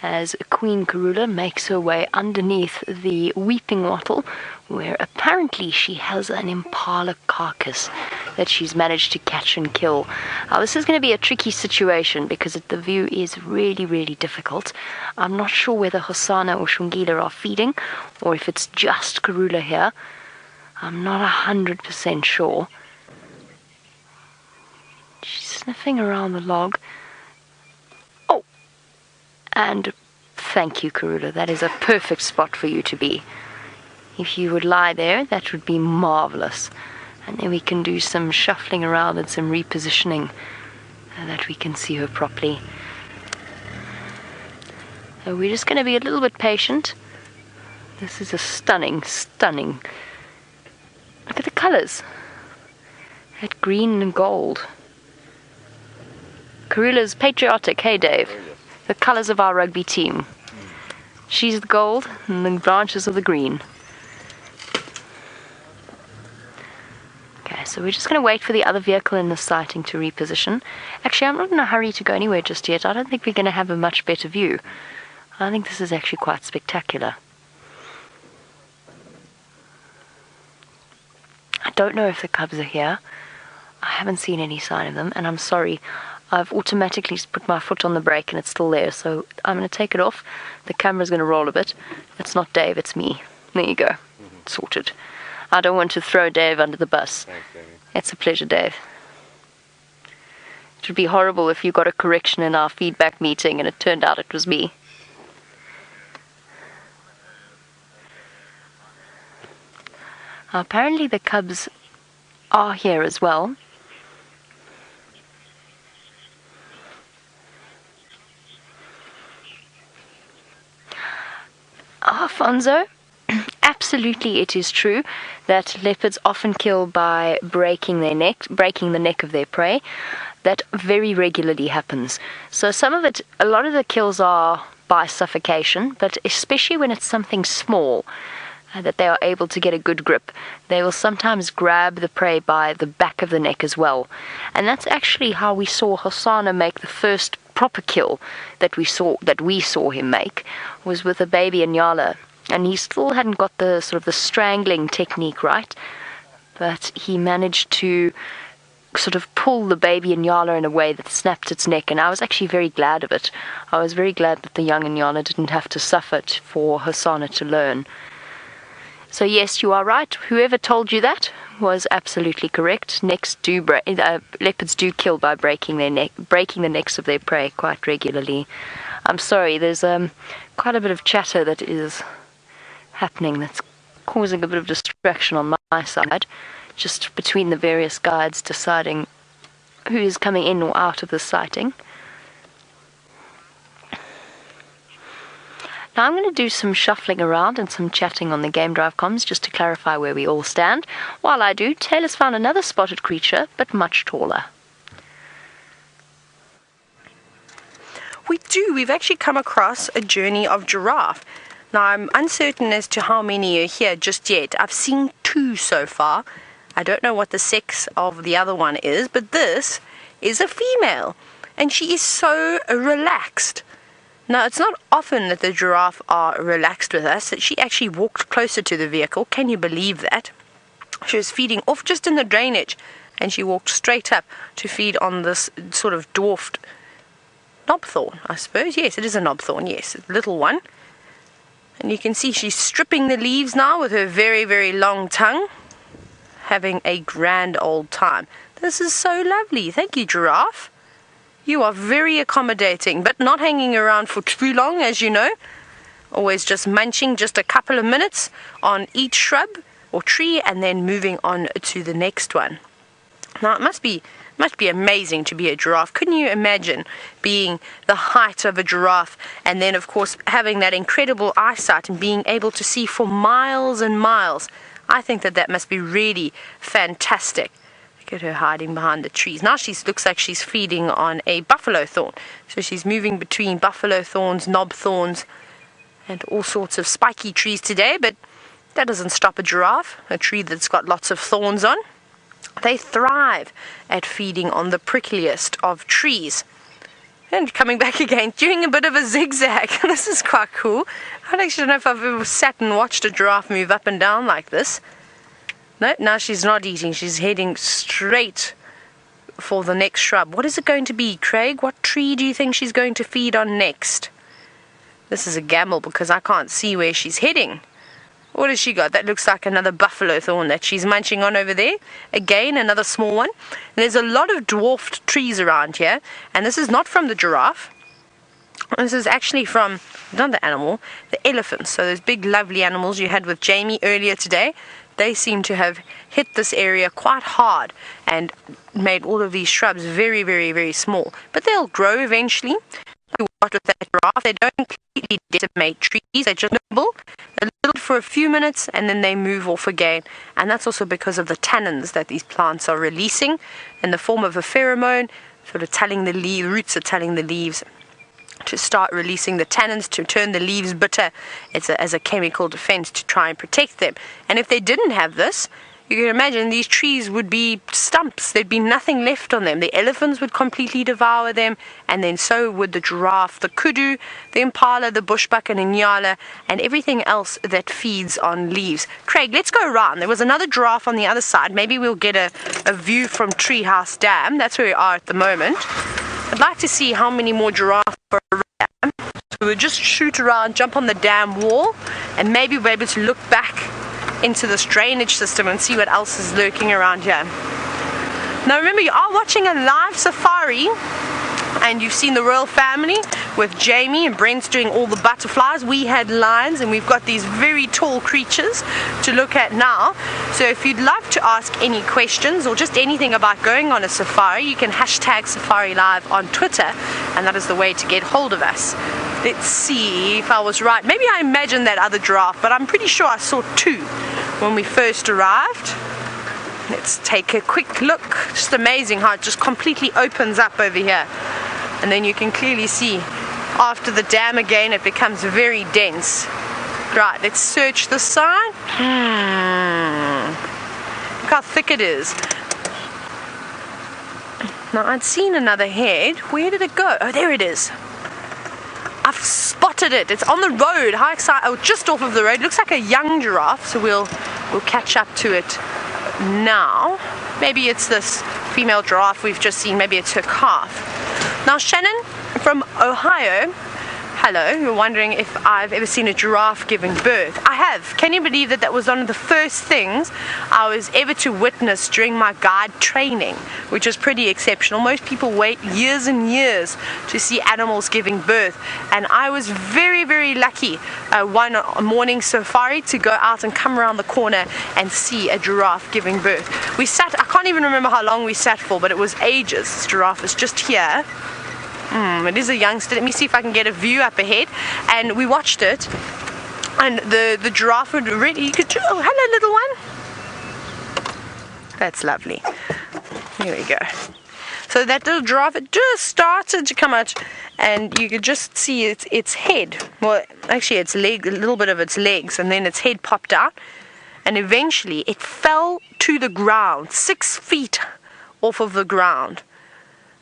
as Queen Karula makes her way underneath the weeping wattle, where apparently she has an impala carcass that she's managed to catch and kill. This is going to be a tricky situation because the view is really, really difficult. I'm not sure whether Hosana or Shungila are feeding, or if it's just Karula here. I'm not 100% sure. She's sniffing around the log. Oh, and thank you, Karula. That is a perfect spot for you to be. If you would lie there, that would be marvelous. And then we can do some shuffling around and some repositioning so that we can see her properly. So we're just going to be a little bit patient. This is a stunning, stunning. Look at the colours. That green and gold. Karula's patriotic, hey Dave. The colours of our rugby team. She's the gold and the branches are the green. Okay, so we're just going to wait for the other vehicle in the sighting to reposition. Actually, I'm not in a hurry to go anywhere just yet. I don't think we're going to have a much better view. I think this is actually quite spectacular. I don't know if the cubs are here. I haven't seen any sign of them, and I'm sorry. I've automatically put my foot on the brake and it's still there, so I'm going to take it off. The camera's going to roll a bit. It's not Dave, it's me. There you go. Sorted. I don't want to throw Dave under the bus. Thanks, Davey. It's a pleasure, Dave. It would be horrible if you got a correction in our feedback meeting and it turned out it was me. Apparently the cubs are here as well. Alfonso, absolutely it is true that leopards often kill by breaking the neck of their prey. That very regularly happens. So a lot of the kills are by suffocation, but especially when it's something small that they are able to get a good grip, they will sometimes grab the prey by the back of the neck as well. And that's actually how we saw Hosanna make the first proper kill that we saw him make, was with a baby Inyala. And he still hadn't got the sort of the strangling technique right, but he managed to sort of pull the baby Inyala in a way that snapped its neck, and I was actually very glad of it. I was very glad that the young Inyala didn't have to suffer for Hosanna to learn. So yes, you are right. Whoever told you that was absolutely correct. Leopards do kill by breaking the necks of their prey quite regularly. I'm sorry, there's quite a bit of chatter that is happening that's causing a bit of distraction on my side, just between the various guides deciding who is coming in or out of the sighting. Now I'm going to do some shuffling around and some chatting on the Game Drive comms just to clarify where we all stand. While I do, Tayla's found another spotted creature, but much taller. We've actually come across a journey of giraffe. Now, I'm uncertain as to how many are here just yet. I've seen 2 so far. I don't know what the sex of the other one is, but this is a female, and she is so relaxed. Now, it's not often that the giraffe are relaxed with us. She actually walked closer to the vehicle. Can you believe that? She was feeding off just in the drainage, and she walked straight up to feed on this sort of dwarfed knobthorn, I suppose. Yes, it is a knobthorn, yes, a little one. And you can see she's stripping the leaves now with her very, very long tongue, having a grand old time. This is so lovely. Thank you, giraffe. You are very accommodating, but not hanging around for too long, as you know. Always just munching just a couple of minutes on each shrub or tree and then moving on to the next one. Now, it must be amazing to be a giraffe. Couldn't you imagine being the height of a giraffe and then, of course, having that incredible eyesight and being able to see for miles and miles? I think that must be really fantastic. Look at her hiding behind the trees. Now she looks like she's feeding on a buffalo thorn. So she's moving between buffalo thorns, knob thorns, and all sorts of spiky trees today. But that doesn't stop a giraffe, a tree that's got lots of thorns on. They thrive at feeding on the prickliest of trees. And coming back again, doing a bit of a zigzag. This is quite cool. I actually don't know if I've ever sat and watched a giraffe move up and down like this. No, now she's not eating. She's heading straight for the next shrub. What is it going to be, Craig? What tree do you think she's going to feed on next? This is a gamble because I can't see where she's heading. What has she got? That looks like another buffalo thorn that she's munching on over there. Again, another small one. And there's a lot of dwarfed trees around here. And this is not from the giraffe. This is actually from another animal, the elephants. So those big, lovely animals you had with Jamie earlier today, they seem to have hit this area quite hard and made all of these shrubs very, very, very small. But they'll grow eventually. What with that giraffe, they don't completely decimate trees, they just nibble a little for a few minutes and then they move off again. And that's also because of the tannins that these plants are releasing in the form of a pheromone, sort of telling the roots are telling the leaves to start releasing the tannins to turn the leaves bitter. It's as a chemical defense to try and protect them. And if they didn't have this, you can imagine these trees would be stumps. There'd be nothing left on them. The elephants would completely devour them, and then so would the giraffe, the kudu, the impala, the bushbuck and inyala, and everything else that feeds on leaves. Craig, let's go around. There was another giraffe on the other side. Maybe we'll get a view from Treehouse Dam. That's where we are at the moment. I'd like to see how many more giraffes are around. So we'll just shoot around, jump on the dam wall, and maybe we'll be able to look back into this drainage system and see what else is lurking around here. Now remember, you are watching a live safari, and you've seen the royal family with Jamie and Brent's doing all the butterflies. We had lions, and we've got these very tall creatures to look at now. So if you'd love to ask any questions or just anything about going on a safari, you can hashtag Safari Live on Twitter, and that is the way to get hold of us. Let's see if I was right. Maybe I imagined that other giraffe, but I'm pretty sure I saw two when we first arrived. Let's take a quick look. Just amazing how it just completely opens up over here. And then you can clearly see after the dam again it becomes very dense. Right, let's search the side. Look how thick it is. Now I'd seen another head. Where did it go? Oh, there it is. I've spotted it. It's on the road. How excited! Oh, just off of the road. Looks like a young giraffe, so we'll catch up to it now. Maybe it's this female giraffe we've just seen. Maybe it's her calf. Now Shannon from Ohio, hello. You're wondering if I've ever seen a giraffe giving birth. I have. Can you believe that was one of the first things I was ever to witness during my guide training, which is pretty exceptional. Most people wait years and years to see animals giving birth, and I was very, very lucky one morning safari to go out and come around the corner and see a giraffe giving birth. We sat, I can't even remember how long we sat for, but it was ages. This giraffe is just here. It is a youngster. Let me see if I can get a view up ahead. And we watched it, and the giraffe would really, you could, oh, hello little one. That's lovely. Here we go. So that little giraffe, it just started to come out, and you could just see its head. Well, actually its leg, a little bit of its legs, and then its head popped out, and eventually it fell to the ground, 6 feet off of the ground,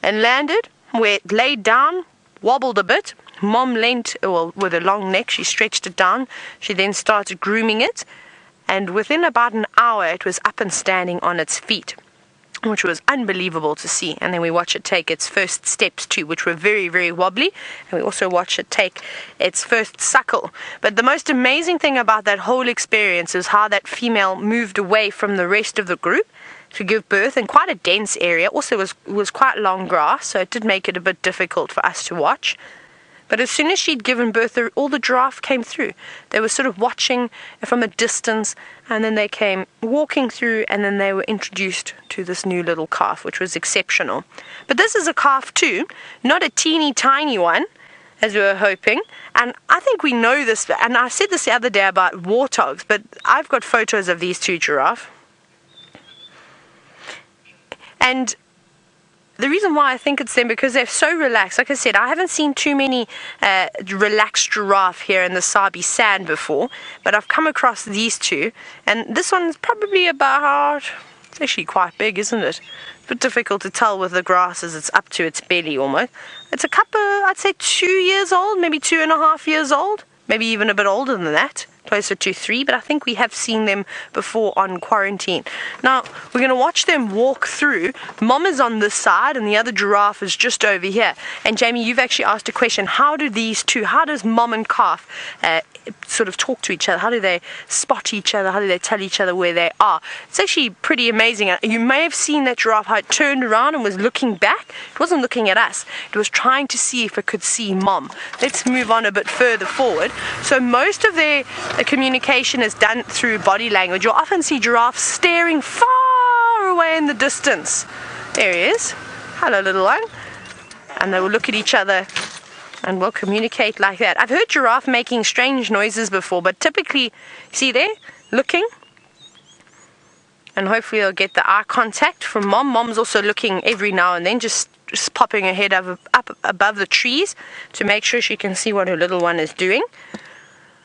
and landed where it laid down, wobbled a bit. Mom leant, well, with a long neck, she stretched it down. She then started grooming it, and within about an hour it was up and standing on its feet, which was unbelievable to see. And then we watched it take its first steps too, which were very, very wobbly, and we also watched it take its first suckle. But the most amazing thing about that whole experience is how that female moved away from the rest of the group to give birth in quite a dense area. Also was quite long grass, so it did make it a bit difficult for us to watch. But as soon as she'd given birth, all the giraffe came through. They were sort of watching from a distance, and then they came walking through, and then they were introduced to this new little calf, which was exceptional. But this is a calf too, not a teeny tiny one, as we were hoping. And I think we know this, and I said this the other day about warthogs, but I've got photos of these two giraffes. And the reason why I think it's them, because they're so relaxed. Like I said, I haven't seen too many relaxed giraffe here in the Sabi sand before, but I've come across these two, and this one's probably about, it's actually quite big, isn't it? It's a bit difficult to tell with the grasses. It's up to its belly almost. It's a couple, I'd say 2 years old, maybe 2.5 years old, maybe even a bit older than that. closer to 3, but I think we have seen them before on quarantine. Now, we're going to watch them walk through. Mom is on this side and the other giraffe is just over here. And Jamie, you've actually asked a question. How does mom and calf sort of talk to each other? How do they spot each other? How do they tell each other where they are? It's actually pretty amazing. You may have seen that giraffe, how it turned around and was looking back. It wasn't looking at us. It was trying to see if it could see mom. Let's move on a bit further forward. So most of their communication is done through body language. You'll often see giraffes staring far away in the distance. There he is. Hello, little one. And they will look at each other and will communicate like that. I've heard giraffe making strange noises before, but typically, see there, looking. And hopefully they'll get the eye contact from mom. Mom's also looking every now and then, just popping her head up above the trees to make sure she can see what her little one is doing.